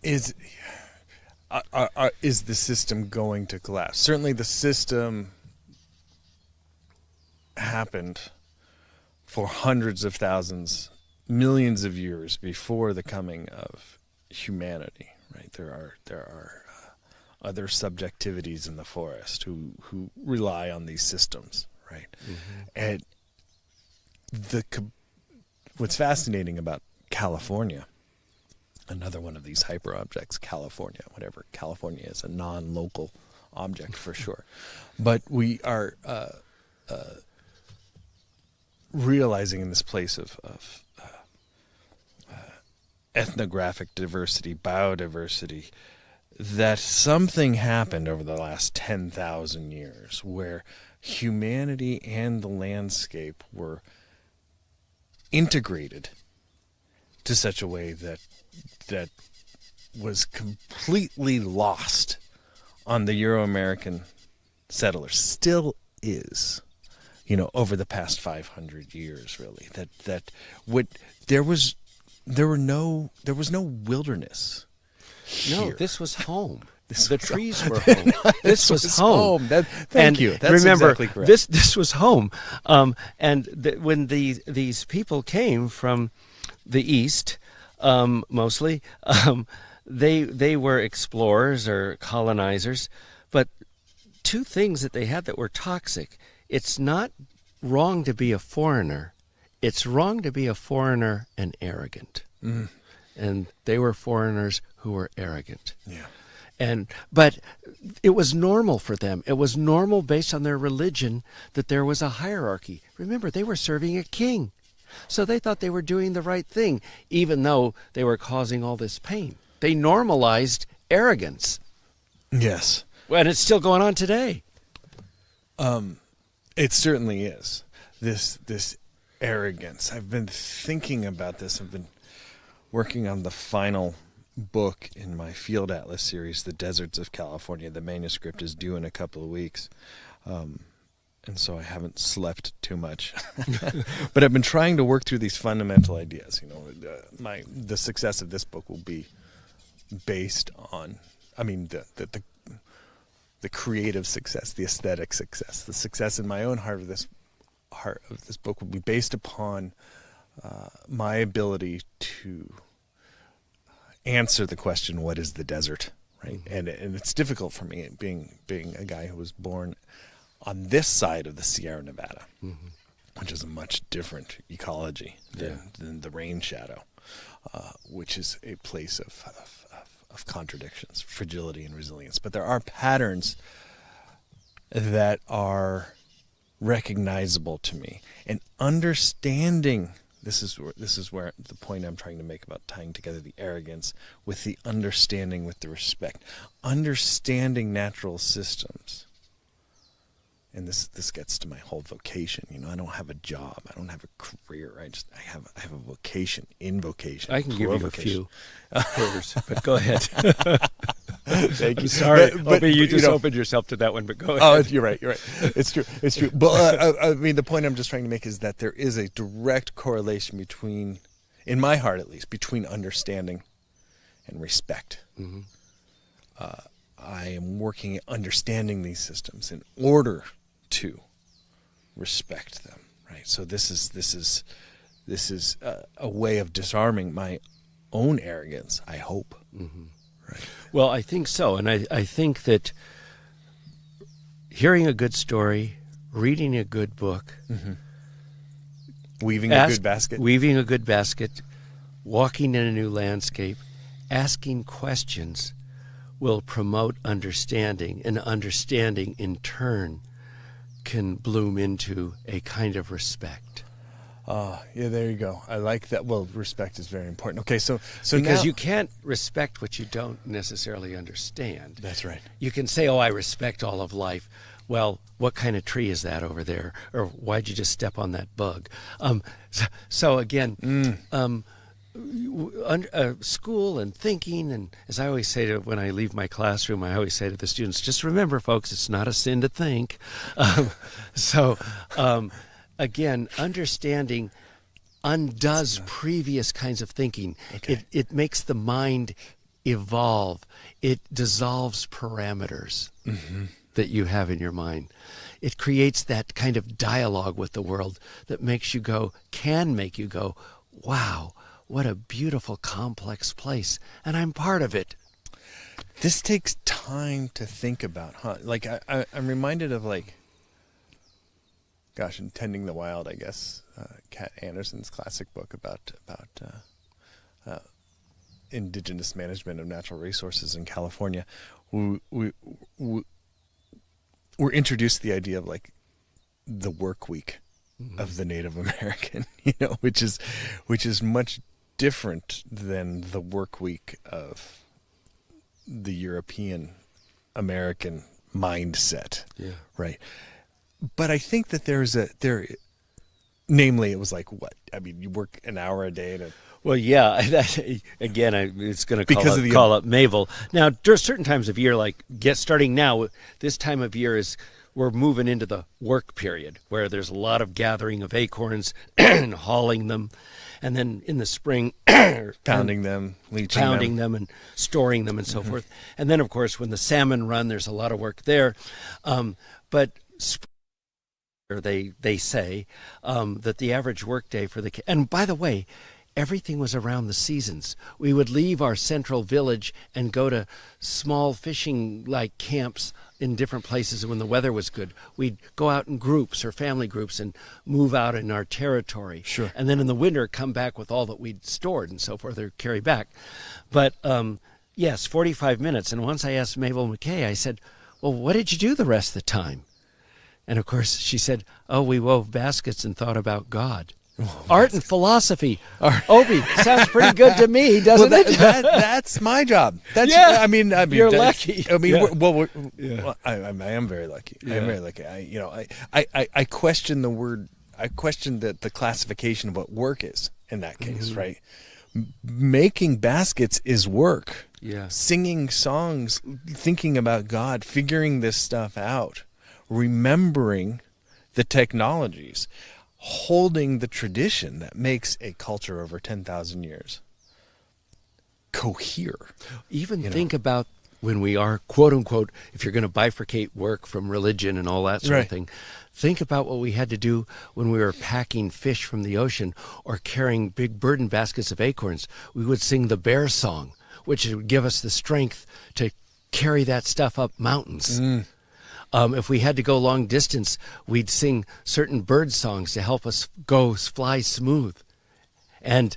[SPEAKER 1] Is the system going to collapse? Certainly the system happened for hundreds of thousands, millions of years before the coming of humanity, right? There are other subjectivities in the forest who rely on these systems, right? And what's fascinating about California, another one of these hyper objects, California, whatever. California is a non-local object for sure, but we are realizing in this place of ethnographic diversity, biodiversity, that something happened over the last 10,000 years where humanity and the landscape were integrated to such a way that was completely lost on the Euro-American settlers. Still is, over the past 500 years, really. There was no wilderness.
[SPEAKER 2] No,
[SPEAKER 1] here.
[SPEAKER 2] This was home. The trees were home. This was home.
[SPEAKER 1] Thank you. That's
[SPEAKER 2] remember,
[SPEAKER 1] exactly correct.
[SPEAKER 2] This was home. When these people came from the east, mostly, they were explorers or colonizers. But two things that they had that were toxic. It's not wrong to be a foreigner. It's wrong to be a foreigner and arrogant. And they were foreigners who were arrogant.
[SPEAKER 1] Yeah.
[SPEAKER 2] But it was normal for them. It was normal based on their religion that there was a hierarchy. Remember, they were serving a king. So they thought they were doing the right thing, even though they were causing all this pain. They normalized arrogance.
[SPEAKER 1] Yes.
[SPEAKER 2] And it's still going on today.
[SPEAKER 1] It certainly is. This arrogance. I've been thinking about this. I've been working on the final book in my Field Atlas series, The Deserts of California. The manuscript is due in a couple of weeks. And so I haven't slept too much. But I've been trying to work through these fundamental ideas. The success of this book will be based on, the creative success, the aesthetic success, the success in my own heart of this book will be based upon my ability to answer the question, what is the desert, right? And it's difficult for me, being a guy who was born on this side of the Sierra Nevada, which is a much different ecology than the rain shadow, which is a place of contradictions, fragility and resilience. But there are patterns that are recognizable to me, and understanding this is where the point I'm trying to make about tying together the arrogance with the understanding, with the respect. Understanding natural systems and this gets to my whole vocation. You know, I don't have a job. I don't have a career. I have a vocation, invocation.
[SPEAKER 2] I can give you a few quarters, but go ahead.
[SPEAKER 1] Thank you.
[SPEAKER 2] Sorry, Obi, you just opened yourself to that one, but go ahead.
[SPEAKER 1] Oh, you're right. It's true. It's true. But I mean, the point I'm just trying to make is that there is a direct correlation between, in my heart at least, between understanding and respect. Mm-hmm. I am working at understanding these systems in order to respect them. Right. So this is a way of disarming my own arrogance, I hope.
[SPEAKER 2] Mm-hmm.
[SPEAKER 1] Right.
[SPEAKER 2] Well, I think so. And I think that hearing a good story, reading a good book,
[SPEAKER 1] mm-hmm. Weaving a good basket, walking in a new landscape, asking questions will promote understanding, and understanding in turn can bloom into a kind of respect. Yeah, there you go. I like that. Well, respect is very important. Okay, so
[SPEAKER 2] because
[SPEAKER 1] now,
[SPEAKER 2] you can't respect what you don't necessarily understand.
[SPEAKER 1] That's right.
[SPEAKER 2] You can say, "Oh, I respect all of life." Well, what kind of tree is that over there? Or why'd you just step on that bug? So again, school and thinking, and as I always say when I leave my classroom, I always say to the students, just remember, folks, it's not a sin to think. Again, understanding undoes previous kinds of thinking.
[SPEAKER 1] Okay.
[SPEAKER 2] It makes the mind evolve. It dissolves parameters mm-hmm. that you have in your mind. It creates that kind of dialogue with the world that can make you go, wow, what a beautiful, complex place, and I'm part of it.
[SPEAKER 1] This takes time to think about, huh? Like, I'm reminded of, like, in Tending the Wild, I guess, Kat Anderson's classic book about indigenous management of natural resources in California. We're introduced to the idea of, like, the work week mm-hmm. of the Native American, which is much different than the work week of the European American mindset. Yeah. Right. But I think that namely, it was like, what? I mean, you work an hour a day to.
[SPEAKER 2] Well, yeah. Again, it's going to call up Mabel. Now, there's certain times of year, like starting now, this time of year we're moving into the work period where there's a lot of gathering of acorns and hauling them. And then in the spring,
[SPEAKER 1] pounding them, leaching
[SPEAKER 2] them, and storing them, and so mm-hmm. forth. And then, of course, when the salmon run, there's a lot of work there. But they say that the average workday for and by the way, everything was around the seasons. We would leave our central village and go to small fishing like camps in different places when the weather was good. We'd go out in groups or family groups and move out in our territory.
[SPEAKER 1] Sure.
[SPEAKER 2] And then in the winter come back with all that we'd stored and so forth, or carry back. But yes, 45 minutes. And once I asked Mabel McKay, I said, well, what did you do the rest of the time? And of course she said, oh, we wove baskets and thought about God. Art and philosophy. Obi, sounds pretty good to me, doesn't it?
[SPEAKER 1] That's my job. That's,
[SPEAKER 2] yeah.
[SPEAKER 1] I mean,
[SPEAKER 2] you're lucky.
[SPEAKER 1] I mean,
[SPEAKER 2] yeah.
[SPEAKER 1] I am very lucky.
[SPEAKER 2] Yeah.
[SPEAKER 1] I am very lucky. I question the word. I question the classification of what work is in that case, mm-hmm. right? Making baskets is work.
[SPEAKER 2] Yeah.
[SPEAKER 1] Singing songs, thinking about God, figuring this stuff out, remembering the technologies, holding the tradition that makes a culture over 10,000 years cohere.
[SPEAKER 2] Even think about when we are, quote unquote, if you're going to bifurcate work from religion and all that sort
[SPEAKER 1] right.
[SPEAKER 2] of thing, think about what we had to do when we were packing fish from the ocean or carrying big burden baskets of acorns. We would sing the bear song, which would give us the strength to carry that stuff up mountains.
[SPEAKER 1] Mm.
[SPEAKER 2] If we had to go long distance, we'd sing certain bird songs to help us fly smooth. And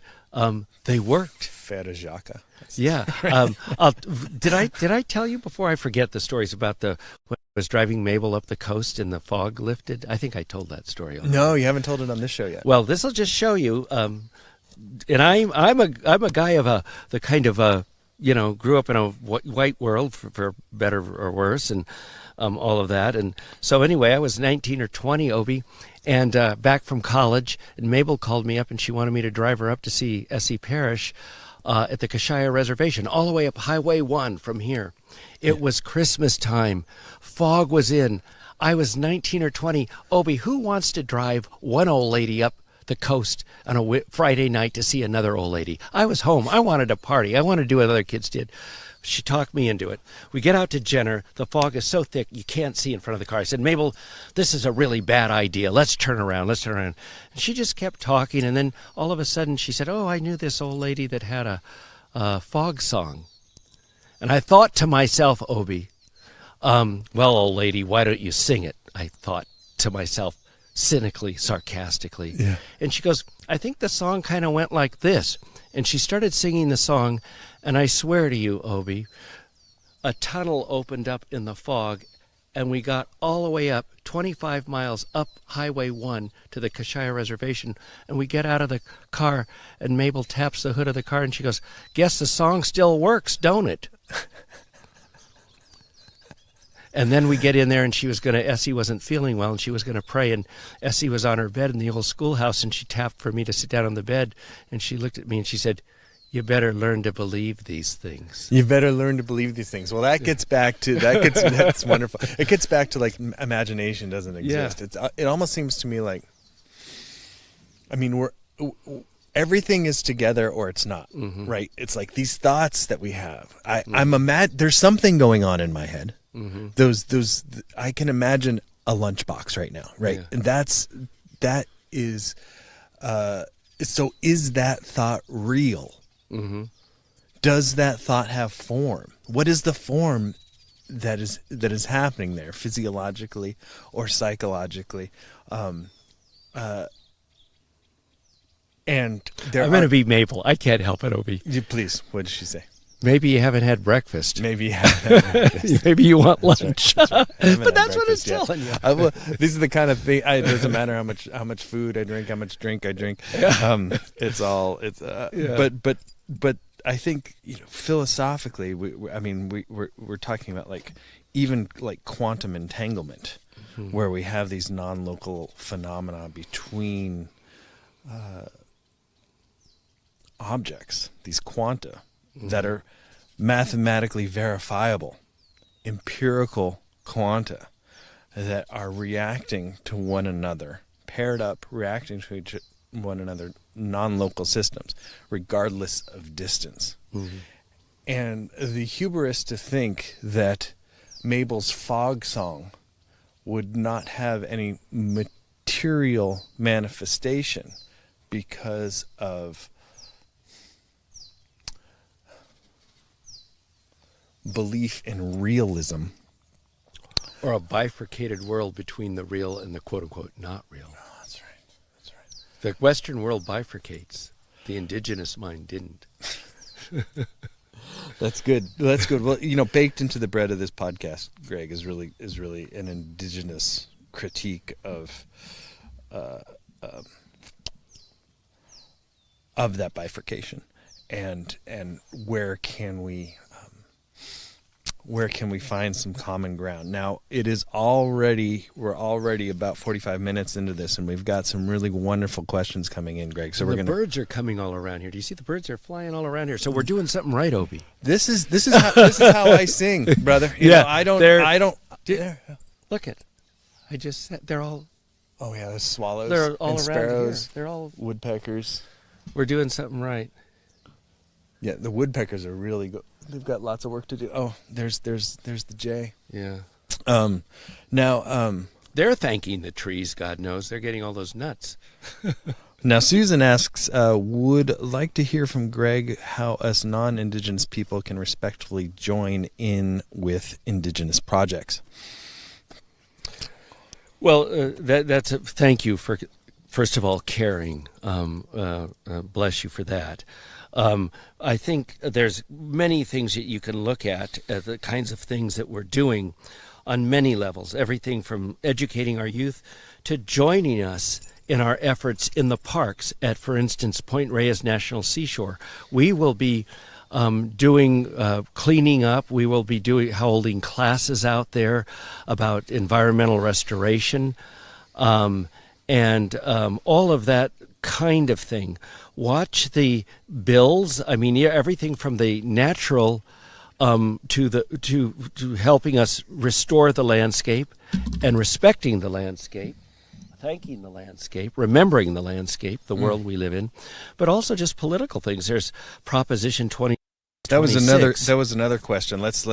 [SPEAKER 2] they worked.
[SPEAKER 1] Federated.
[SPEAKER 2] Yeah. Did I tell you before I forget the stories about when I was driving Mabel up the coast and the fog lifted? I think I told that story.
[SPEAKER 1] No, you haven't told it on this show yet.
[SPEAKER 2] Well, this will just show you. And I'm a guy of the kind of grew up in a white world for better or worse, and all of that. And so anyway, I was 19 or 20, Obi, and back from college, and Mabel called me up, and she wanted me to drive her up to see S.E. Parrish at the Kashaya Reservation, all the way up Highway 1 from here. It was Christmas time. Fog was in. I was 19 or 20. Obi, who wants to drive one old lady up the coast on a Friday night to see another old lady? I was home. I wanted to party. I wanted to do what other kids did. She talked me into it. We get out to Jenner. The fog is so thick you can't see in front of the car. I said, Mabel, this is a really bad idea. Let's turn around. Let's turn around. And she just kept talking. And then all of a sudden she said, oh, I knew this old lady that had a fog song. And I thought to myself, Obi, well, old lady, why don't you sing it? I thought to myself, cynically, sarcastically. Yeah. And she goes, I think the song kind of went like this. And she started singing the song, and I swear to you, Obi, a tunnel opened up in the fog, and we got all the way up, 25 miles up Highway 1 to the Kashaya Reservation, and we get out of the car, and Mabel taps the hood of the car, and she goes, guess the song still works, don't it? And then we get in there, and Essie wasn't feeling well, and she was going to pray, and Essie was on her bed in the old schoolhouse, and she tapped for me to sit down on the bed, and she looked at me, and she said, you better learn to believe these things.
[SPEAKER 1] You better learn to believe these things. Well, that gets back to, that's wonderful. It gets back to, like, imagination doesn't exist. Yeah. It almost seems to me like, I mean, everything is together or it's not, right? It's like these thoughts that we have. There's something going on in my head. Those I can imagine a lunchbox right now, right? Yeah. And that is so is that thought real? Does that thought have form? What is the form that is happening there, physiologically or psychologically? And
[SPEAKER 2] I'm going to be Mabel. I can't help it, Obi.
[SPEAKER 1] Please, what did she say?
[SPEAKER 2] Maybe you haven't had breakfast.
[SPEAKER 1] Maybe you haven't had breakfast.
[SPEAKER 2] Maybe you want lunch.
[SPEAKER 1] That's right.
[SPEAKER 2] But that's what it's telling you.
[SPEAKER 1] These are the kind of thing. It doesn't matter how much food I drink, how much drink I drink. But I think philosophically, we're talking about even quantum entanglement, where we have these non-local phenomena between objects, these quanta. That are mathematically verifiable, empirical quanta that are reacting to one another, paired up, reacting to one another, non-local systems, regardless of distance. And the hubris to think that Mabel's fog song would not have any material manifestation because of belief in realism,
[SPEAKER 2] or a bifurcated world between the real and the quote-unquote not real.
[SPEAKER 1] No, that's right.
[SPEAKER 2] The Western world bifurcates. The indigenous mind didn't.
[SPEAKER 1] That's good. Well, baked into the bread of this podcast, Greg, is really an indigenous critique of that bifurcation, and where can we find some common ground? Now, we're already about 45 minutes into this, and we've got some really wonderful questions coming in, Greg. So
[SPEAKER 2] birds are coming all around here. Do you see the birds are flying all around here? So we're doing something right, Obi.
[SPEAKER 1] This is how I sing, brother. I don't.
[SPEAKER 2] Look at. I just said they're all.
[SPEAKER 1] Oh yeah, there's swallows.
[SPEAKER 2] They're all
[SPEAKER 1] and
[SPEAKER 2] around
[SPEAKER 1] sparrows.
[SPEAKER 2] Here. They're all
[SPEAKER 1] woodpeckers.
[SPEAKER 2] We're doing something right.
[SPEAKER 1] Yeah, the woodpeckers are really good. They've got lots of work to do. Oh, there's the jay.
[SPEAKER 2] Yeah.
[SPEAKER 1] Now
[SPEAKER 2] they're thanking the trees. God knows they're getting all those nuts.
[SPEAKER 1] Now Susan asks, would like to hear from Greg how us non-Indigenous people can respectfully join in with Indigenous projects.
[SPEAKER 2] Well, that's thank you for, first of all, caring. Bless you for that. I think there's many things that you can look at, the kinds of things that we're doing on many levels, everything from educating our youth to joining us in our efforts in the parks at, for instance, Point Reyes National Seashore. We will be doing cleaning up. We will be holding classes out there about environmental restoration, and all of that kind of thing. Watch the bills. I mean, everything from the natural to helping us restore the landscape and respecting the landscape, thanking the landscape, remembering the landscape, the world we live in, but also just political things. There's Proposition 20.
[SPEAKER 1] That was another question. Let's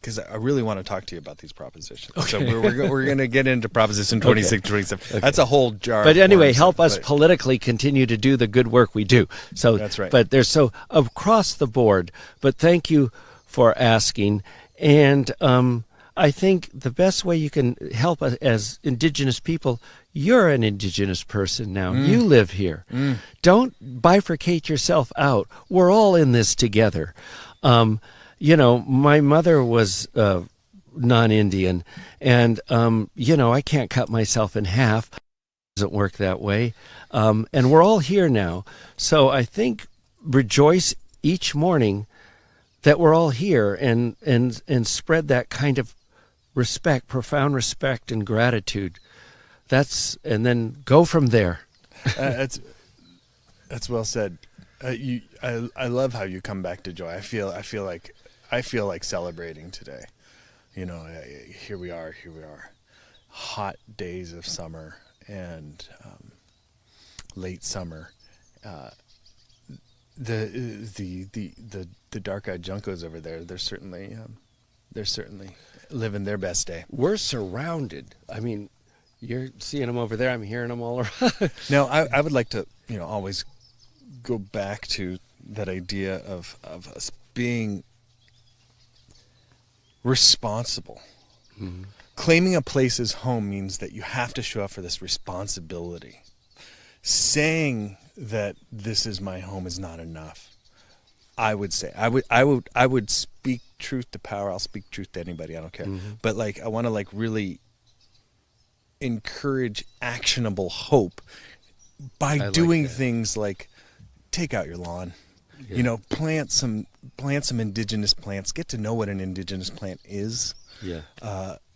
[SPEAKER 1] because I really want to talk to you about these propositions. Okay. So we're going to get into Proposition 26, okay. 27. Okay. That's a whole jar.
[SPEAKER 2] But anyway, help us politically continue to do the good work we do. So
[SPEAKER 1] that's right.
[SPEAKER 2] But there's so across the board. But thank you for asking. And I think the best way you can help us as Indigenous people, you're an Indigenous person now. You live here. Don't bifurcate yourself out. We're all in this together. My mother was non-Indian, and, I can't cut myself in half. It doesn't work that way. And we're all here now. So I think rejoice each morning that we're all here and spread that kind of respect, profound respect and gratitude. And then go from there.
[SPEAKER 1] That's well said. I love how you come back to joy. I feel like celebrating today. Here we are. Hot days of summer and late summer. The dark-eyed juncos over there. They're certainly living their best day.
[SPEAKER 2] We're surrounded. I mean, you're seeing them over there. I'm hearing them all around.
[SPEAKER 1] Now, I would like to, always go back to that idea of us being responsible. Mm-hmm. Claiming a place as home means that you have to show up for this responsibility. Saying that this is my home is not enough. I would say I would speak truth to power. I'll speak truth to anybody. I don't care. Mm-hmm. But I want to really encourage actionable hope by doing things like take out your lawn. Yeah. Plant some indigenous plants. Get to know what an indigenous plant is. Yeah.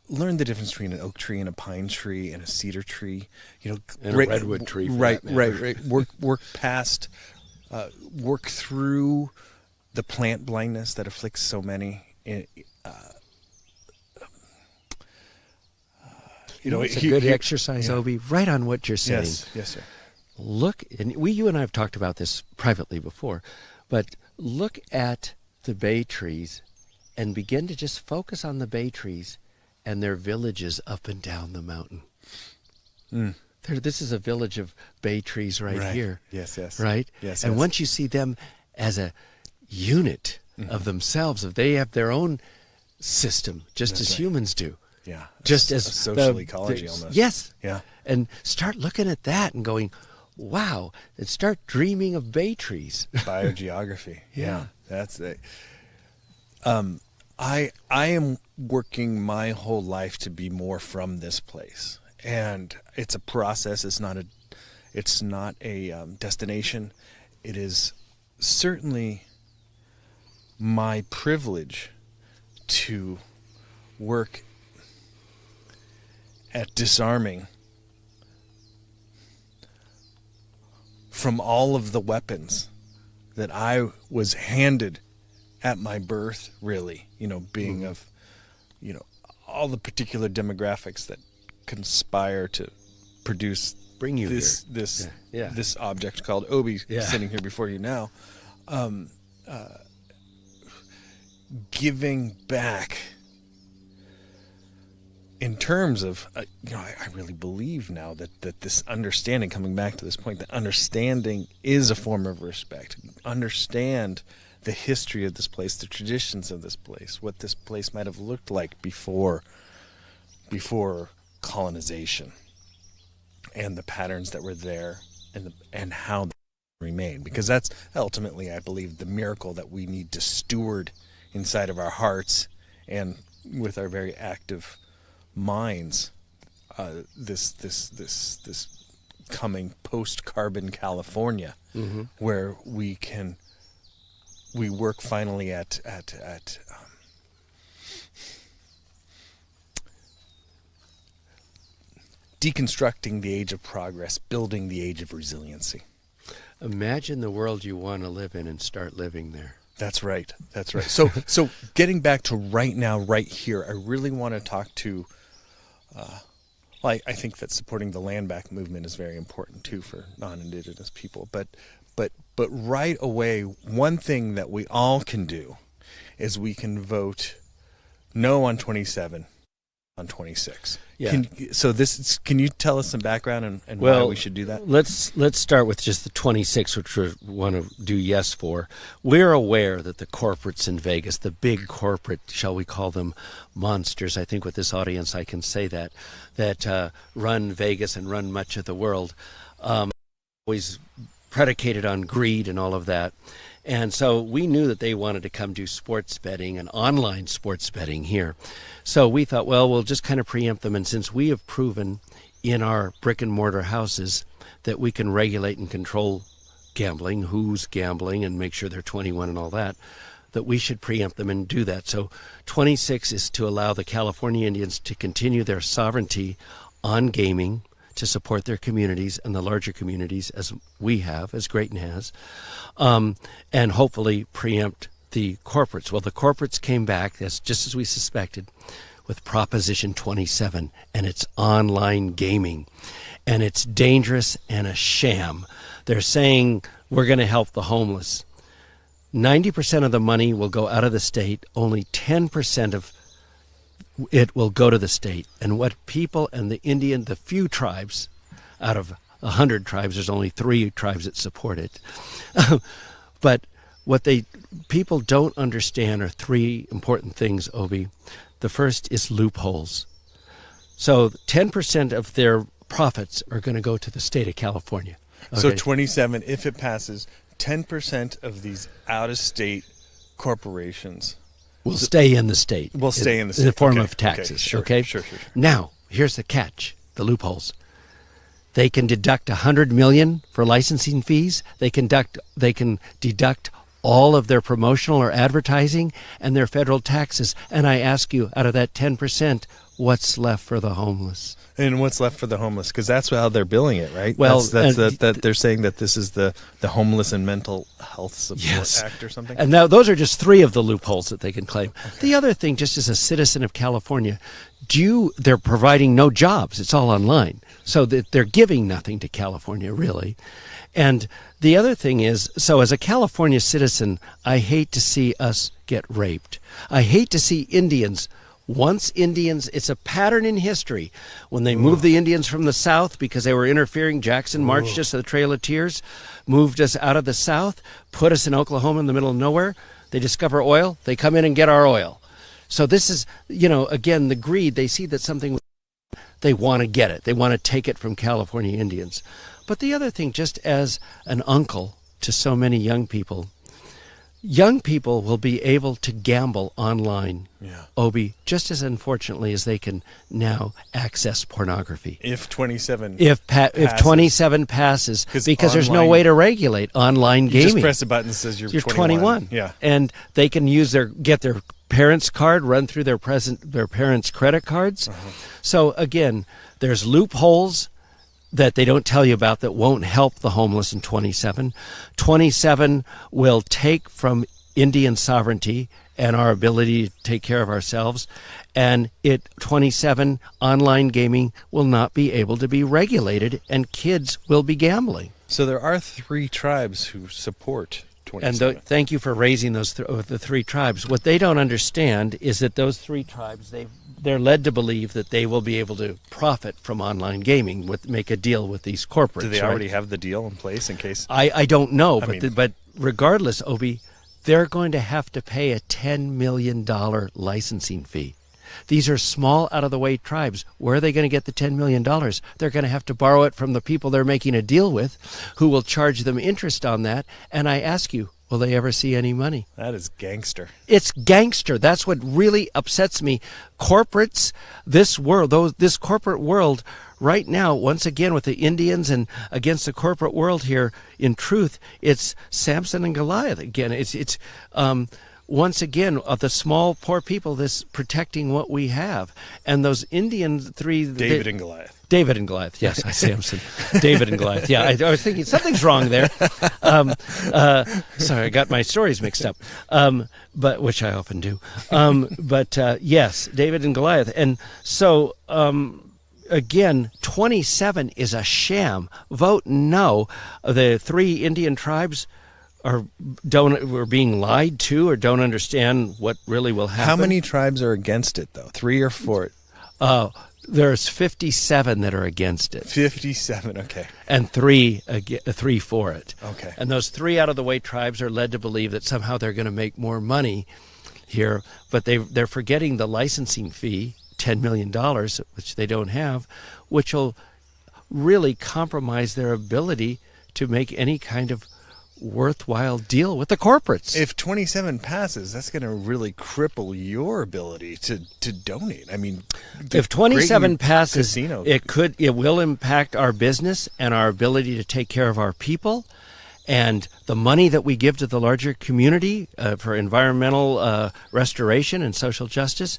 [SPEAKER 1] Learn the difference between an oak tree and a pine tree and a cedar tree. And
[SPEAKER 2] a redwood tree.
[SPEAKER 1] Right. Work past. Work through the plant blindness that afflicts so many.
[SPEAKER 2] It's a good exercise, Obi. Right on what you're saying.
[SPEAKER 1] Yes, sir.
[SPEAKER 2] Look, and you and I have talked about this privately before, but look at the bay trees and begin to just focus on the bay trees and their villages up and down the mountain. This is a village of bay trees right here.
[SPEAKER 1] Yes.
[SPEAKER 2] Right?
[SPEAKER 1] Yes.
[SPEAKER 2] And once you see them as a unit of themselves, if they have their own system, just as humans do.
[SPEAKER 1] Yeah.
[SPEAKER 2] Just as
[SPEAKER 1] a social ecology almost.
[SPEAKER 2] Yes.
[SPEAKER 1] Yeah.
[SPEAKER 2] And start looking at that and going, wow, and start dreaming of bay trees.
[SPEAKER 1] Biogeography. Yeah. That's it. I am working my whole life to be more from this place. And it's a process. It's not a destination. It is certainly my privilege to work at disarming from all of the weapons that I was handed at my birth, really, being of, all the particular demographics that conspire to produce this object called Obi sitting here before you now. Giving back in terms of, I really believe now that this understanding, coming back to this point, that understanding is a form of respect. Understand the history of this place, the traditions of this place, what this place might have looked like before colonization, and the patterns that were there, and how they remain. Because that's ultimately, I believe, the miracle that we need to steward inside of our hearts and with our very active minds. This coming post-carbon California, where we can we work finally at deconstructing the age of progress, building the age of resiliency.
[SPEAKER 2] Imagine the world you want to live in and start living there.
[SPEAKER 1] That's right. That's right. So getting back to right now, right here, I really want to talk to, I think that supporting the land back movement is very important too for non-Indigenous people. But right away, one thing that we all can do is we can vote no on 27, on 26.
[SPEAKER 2] Yeah.
[SPEAKER 1] Can you tell us some background and why we should do that?
[SPEAKER 2] Let's start with just the 26, which we want to do yes for. We're aware that the corporates in Vegas, the big corporate, shall we call them monsters, I think with this audience I can say that run Vegas and run much of the world, always predicated on greed and all of that. And so we knew that they wanted to come do sports betting and online sports betting here. So we thought, well, we'll just kind of preempt them. And since we have proven in our brick and mortar houses that we can regulate and control gambling, who's gambling, and make sure they're 21 and all that, that we should preempt them and do that. So 26 is to allow the California Indians to continue their sovereignty on gaming, to support their communities and the larger communities as we have, as Graton has, and hopefully preempt the corporates. Well, the corporates came back, just as we suspected, with Proposition 27, and it's online gaming. And it's dangerous and a sham. They're saying we're going to help the homeless. 90% of the money will go out of the state, only 10% of it will go to the state. And what people and the few tribes, out of 100 tribes, there's only 3 tribes that support it. But what people don't understand are 3 important things, Obi. The first is loopholes. So 10% of their profits are going to go to the state of California. Okay.
[SPEAKER 1] So 27, if it passes, 10% of these out-of-state corporations
[SPEAKER 2] will stay in the state.
[SPEAKER 1] Will stay in the state.
[SPEAKER 2] In the form of taxes.
[SPEAKER 1] Sure.
[SPEAKER 2] Now, here's the catch, the loopholes. They can deduct $100 million for licensing fees. They can deduct all of their promotional or advertising and their federal taxes. And I ask you, out of that 10%, what's left for the homeless?
[SPEAKER 1] And what's left for the homeless? Because that's how they're billing it, right?
[SPEAKER 2] Well,
[SPEAKER 1] that they're saying that this is the Homeless and Mental Health Support Act or something.
[SPEAKER 2] And now those are just 3 of the loopholes that they can claim. Okay. The other thing, just as a citizen of California, they're providing no jobs. It's all online. So they're giving nothing to California, really. And the other thing is, so as a California citizen, I hate to see us get raped. I hate to see Indians. Once Indians, it's a pattern in history. When they moved the Indians from the south because they were interfering, Jackson marched us to the Trail of Tears, moved us out of the south, put us in Oklahoma in the middle of nowhere. They discover oil. They come in and get our oil. So this is, again, the greed. They see that something, they want to get it. They want to take it from California Indians. But the other thing, just as an uncle to so many young people will be able to gamble online, Obi, just as unfortunately as they can now access pornography.
[SPEAKER 1] If 27
[SPEAKER 2] if 27 passes, because there's no way to regulate online gaming.
[SPEAKER 1] You just press a button that says you're
[SPEAKER 2] 21.
[SPEAKER 1] Yeah.
[SPEAKER 2] And they can get their parents' card, run through their parents' credit cards. So again, there's loopholes that they don't tell you about that won't help the homeless in 27. 27 will take from Indian sovereignty and our ability to take care of ourselves. And 27, online gaming will not be able to be regulated and kids will be gambling.
[SPEAKER 1] So there are 3 tribes who support 27.
[SPEAKER 2] And thank you for raising the 3 tribes. What they don't understand is that those 3 tribes, they're led to believe that they will be able to profit from online gaming, make a deal with these corporates.
[SPEAKER 1] Do they already have the deal in place in case?
[SPEAKER 2] I don't know, but regardless, Obi, they're going to have to pay a $10 million licensing fee. These are small, out-of-the-way tribes. Where are they going to get the $10 million? They're going to have to borrow it from the people they're making a deal with, who will charge them interest on that. And I ask you, will they ever see any money?
[SPEAKER 1] That is gangster.
[SPEAKER 2] It's gangster. That's what really upsets me. Corporates, this corporate world right now, once again, with the Indians and against the corporate world here, in truth, it's Samson and Goliath again. It's once again, of the small, poor people, this protecting what we have. And those Indian three...
[SPEAKER 1] David and Goliath.
[SPEAKER 2] David and Goliath, yes, Samson. David and Goliath, yeah. I was thinking something's wrong there. Sorry, I got my stories mixed up, but which I often do. Yes, David and Goliath. And so, again, 27 is a sham. Vote no. The three Indian tribes we're being lied to or don't understand what really will happen.
[SPEAKER 1] How many tribes are against it, though? 3 or 4?
[SPEAKER 2] There's 57 that are against it.
[SPEAKER 1] 57, okay.
[SPEAKER 2] And three for it.
[SPEAKER 1] Okay.
[SPEAKER 2] And those 3 out-of-the-way tribes are led to believe that somehow they're going to make more money here, but they're forgetting the licensing fee, $10 million, which they don't have, which will really compromise their ability to make any kind of worthwhile deal with the corporates.
[SPEAKER 1] If 27 passes, that's going to really cripple your ability to donate. I mean,
[SPEAKER 2] if 27 passes,
[SPEAKER 1] casino.
[SPEAKER 2] it will impact our business and our ability to take care of our people, and the money that we give to the larger community for environmental restoration and social justice.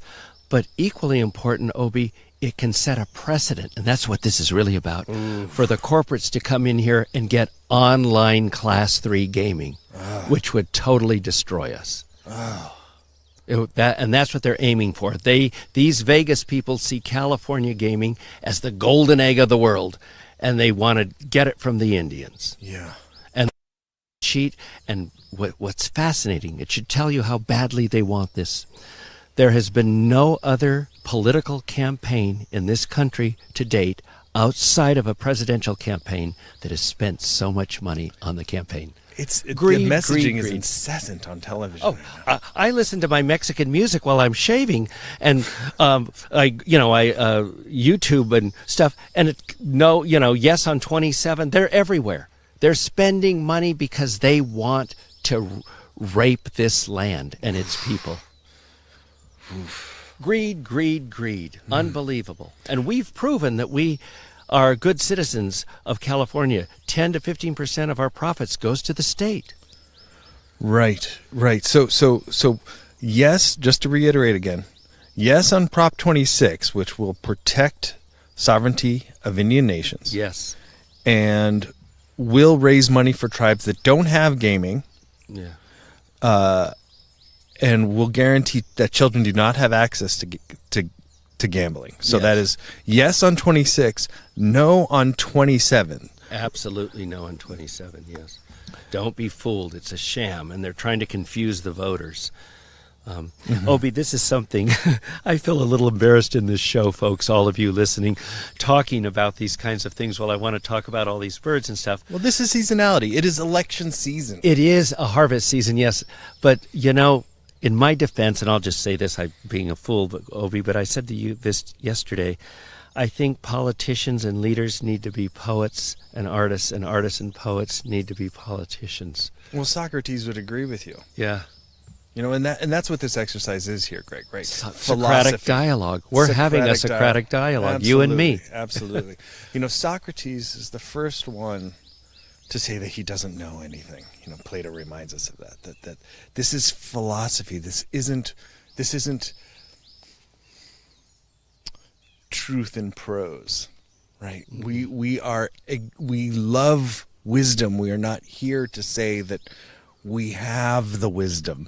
[SPEAKER 2] But equally important, Obi, it can set a precedent, and that's what this is really about, for the corporates to come in here and get online Class 3 gaming, which would totally destroy us. And that's what they're aiming for. These Vegas people see California gaming as the golden egg of the world, and they want to get it from the Indians.
[SPEAKER 1] Yeah.
[SPEAKER 2] And cheat, and what's fascinating, it should tell you how badly they want this. There has been no other political campaign in this country to date outside of a presidential campaign that has spent so much money on the campain.
[SPEAKER 1] The messaging is incessant on television.
[SPEAKER 2] I listen to my Mexican music while I'm shaving, and I YouTube and stuff, and yes on 27. They're everywhere. They're spending money because they want to rape this land and its people. Greed, greed, greed. Unbelievable. And we've proven that we are good citizens of California. 10 to 15% of our profits goes to the state.
[SPEAKER 1] Right. So yes, just to reiterate again, yes on Prop 26, which will protect sovereignty of Indian nations.
[SPEAKER 2] Yes.
[SPEAKER 1] And will raise money for tribes that don't have gaming.
[SPEAKER 2] Yeah.
[SPEAKER 1] And will guarantee that children do not have access to gambling. So
[SPEAKER 2] Yes.
[SPEAKER 1] that is yes on 26, no on 27.
[SPEAKER 2] Absolutely no on 27, yes. Don't be fooled. It's a sham, and they're trying to confuse the voters. Obi, this is something I feel a little embarrassed in this show, folks, all of you listening, talking about these kinds of things while I want to talk about all these birds and stuff.
[SPEAKER 1] Well, this is seasonality. It is election season.
[SPEAKER 2] It is a harvest season, yes. But, in my defense, and I'll just say this, I'm being a fool, Obi, but I said to you this yesterday, I think politicians and leaders need to be poets and artists and poets need to be politicians.
[SPEAKER 1] Well, Socrates would agree with you.
[SPEAKER 2] Yeah.
[SPEAKER 1] And that's what this exercise is here, Greg, right?
[SPEAKER 2] Socratic dialogue. We're having a Socratic dialogue,
[SPEAKER 1] absolutely,
[SPEAKER 2] you and me.
[SPEAKER 1] Absolutely. Socrates is the first one to say that he doesn't know anything. Plato reminds us of that this is philosophy. This isn't truth in prose, right? Mm-hmm. We love wisdom. We are not here to say that we have the wisdom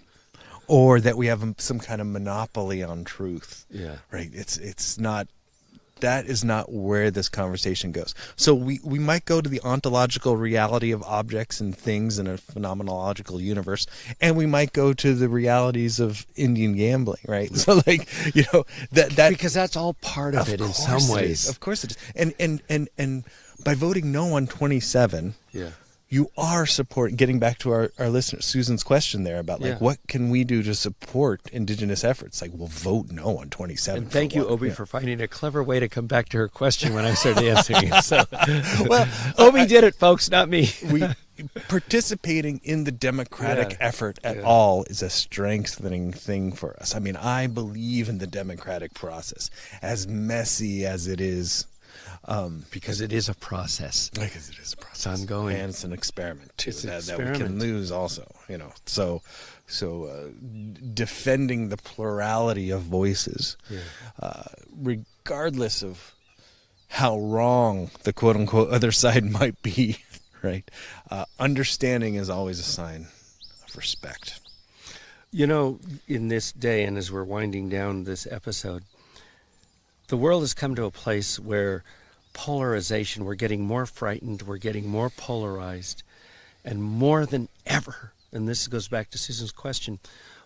[SPEAKER 1] or that we have some kind of monopoly on truth.
[SPEAKER 2] Yeah.
[SPEAKER 1] Right? It's not. That is not where this conversation goes. So we might go to the ontological reality of objects and things in a phenomenological universe, and we might go to the realities of Indian gambling, right? So that
[SPEAKER 2] because that's all part of it in some ways.
[SPEAKER 1] Of course it is. And by voting no on 27,
[SPEAKER 2] yeah,
[SPEAKER 1] you are getting back to our listener Susan's question there about what can we do to support indigenous efforts? We'll vote no on 27.
[SPEAKER 2] And thank you, Obi, for finding a clever way to come back to her question when I started answering it. So, Obi did it, folks, not me.
[SPEAKER 1] Participating in the democratic effort at all is a strengthening thing for us. I mean, I believe in the democratic process, as messy as it is.
[SPEAKER 2] Because it is a process.
[SPEAKER 1] Because it is a process.
[SPEAKER 2] It's ongoing.
[SPEAKER 1] And it's an experiment, too,
[SPEAKER 2] It's an
[SPEAKER 1] that
[SPEAKER 2] experiment.
[SPEAKER 1] we can lose also, you know. So defending the plurality of voices, regardless of how wrong the quote-unquote other side might be, right? Understanding is always a sign of respect.
[SPEAKER 2] You know, in this day, and as we're winding down this episode, the world has come to a place where polarization, we're getting more frightened, we're getting more polarized, and more than ever, and this goes back to Susan's question,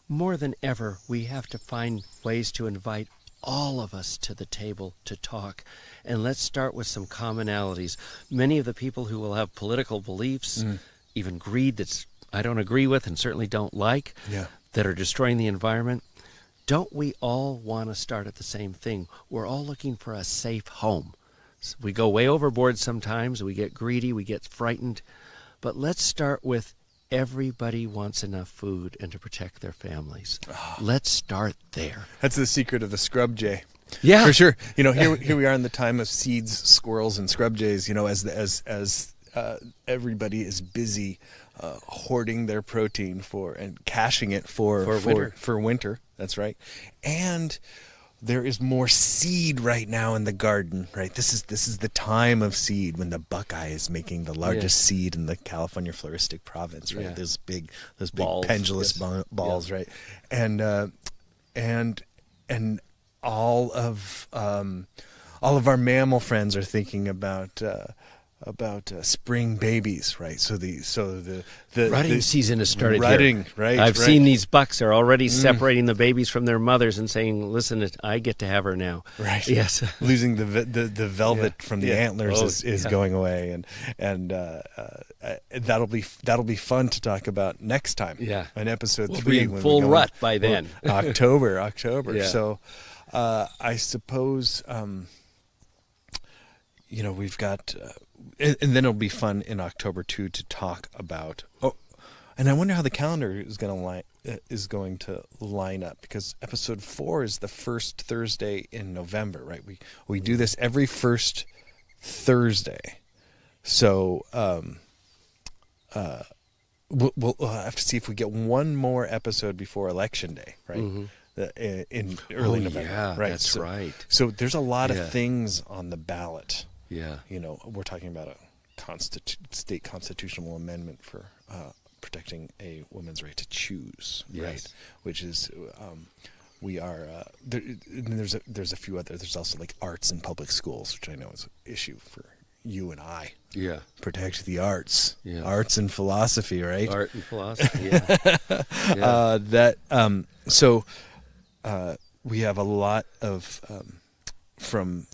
[SPEAKER 2] more than ever, we have to find ways to invite all of us to the table to talk. And let's start with some commonalities. Many of the people who will have political beliefs, even greed that's I don't agree with and certainly don't like, that are destroying the environment, don't we all want to start at the same thing? We're all looking for a safe home. We go way overboard sometimes, we get greedy, we get frightened, but let's start with everybody wants enough food and to protect their families. Let's start there.
[SPEAKER 1] That's the secret of the scrub jay.
[SPEAKER 2] Yeah,
[SPEAKER 1] for sure. You know, here we are in the time of seeds, squirrels, and scrub jays. You know, as everybody is busy hoarding their protein and caching it for winter. That's right. And there is more seed right now in the garden, right? This is the time of seed when the buckeye is making the largest seed in the California floristic province, right? Those big balls, pendulous balls, right? And all of our mammal friends are thinking about spring babies, right? So the
[SPEAKER 2] rutting season has started.
[SPEAKER 1] Rutting,
[SPEAKER 2] here.
[SPEAKER 1] Right?
[SPEAKER 2] I've seen these bucks are already separating the babies from their mothers and saying, "Listen, I get to have her now."
[SPEAKER 1] Right.
[SPEAKER 2] Yes.
[SPEAKER 1] Losing the velvet from the antlers is going away, and that'll be fun to talk about next time.
[SPEAKER 2] Yeah.
[SPEAKER 1] In episode
[SPEAKER 2] We'll
[SPEAKER 1] 3,
[SPEAKER 2] be in
[SPEAKER 1] when
[SPEAKER 2] full
[SPEAKER 1] we go
[SPEAKER 2] rut by then.
[SPEAKER 1] October.
[SPEAKER 2] Yeah.
[SPEAKER 1] So, I suppose. You know, we've got, and then it'll be fun in October too to talk about. Oh, and I wonder how the calendar is going to line up, because episode 4 is the first Thursday in November, right? We do this every first Thursday, so we'll have to see if we get one more episode before Election Day, right? In early November,
[SPEAKER 2] yeah,
[SPEAKER 1] right?
[SPEAKER 2] That's right.
[SPEAKER 1] So there's a lot of things on the ballot.
[SPEAKER 2] Yeah.
[SPEAKER 1] You know, we're talking about a state constitutional amendment for protecting a woman's right to choose, right? Which is, we are, there's a few other, there's also like arts in public schools, which I know is an issue for you and I. Yeah. Protect the arts. Yeah. Arts and philosophy, right?
[SPEAKER 2] Art and philosophy, yeah.
[SPEAKER 1] So we have a lot of, from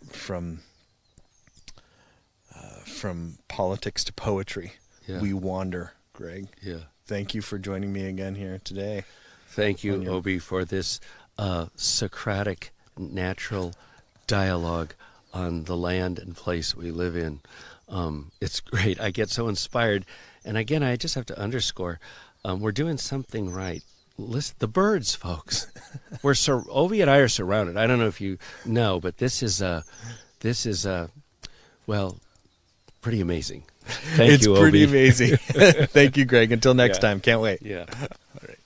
[SPEAKER 1] politics to poetry, we wander, Greg. Yeah. Thank you for joining me again here today.
[SPEAKER 2] Thank you, Obi, for this Socratic, natural dialogue on the land and place we live in. It's great. I get so inspired. And again, I just have to underscore, we're doing something right. Listen, the birds, folks. Obi and I are surrounded. I don't know if you know, but this is pretty amazing. Thank you, Obi.
[SPEAKER 1] It's pretty amazing. Thank you, Greg. Until next time. Can't wait.
[SPEAKER 2] Yeah.
[SPEAKER 1] All right.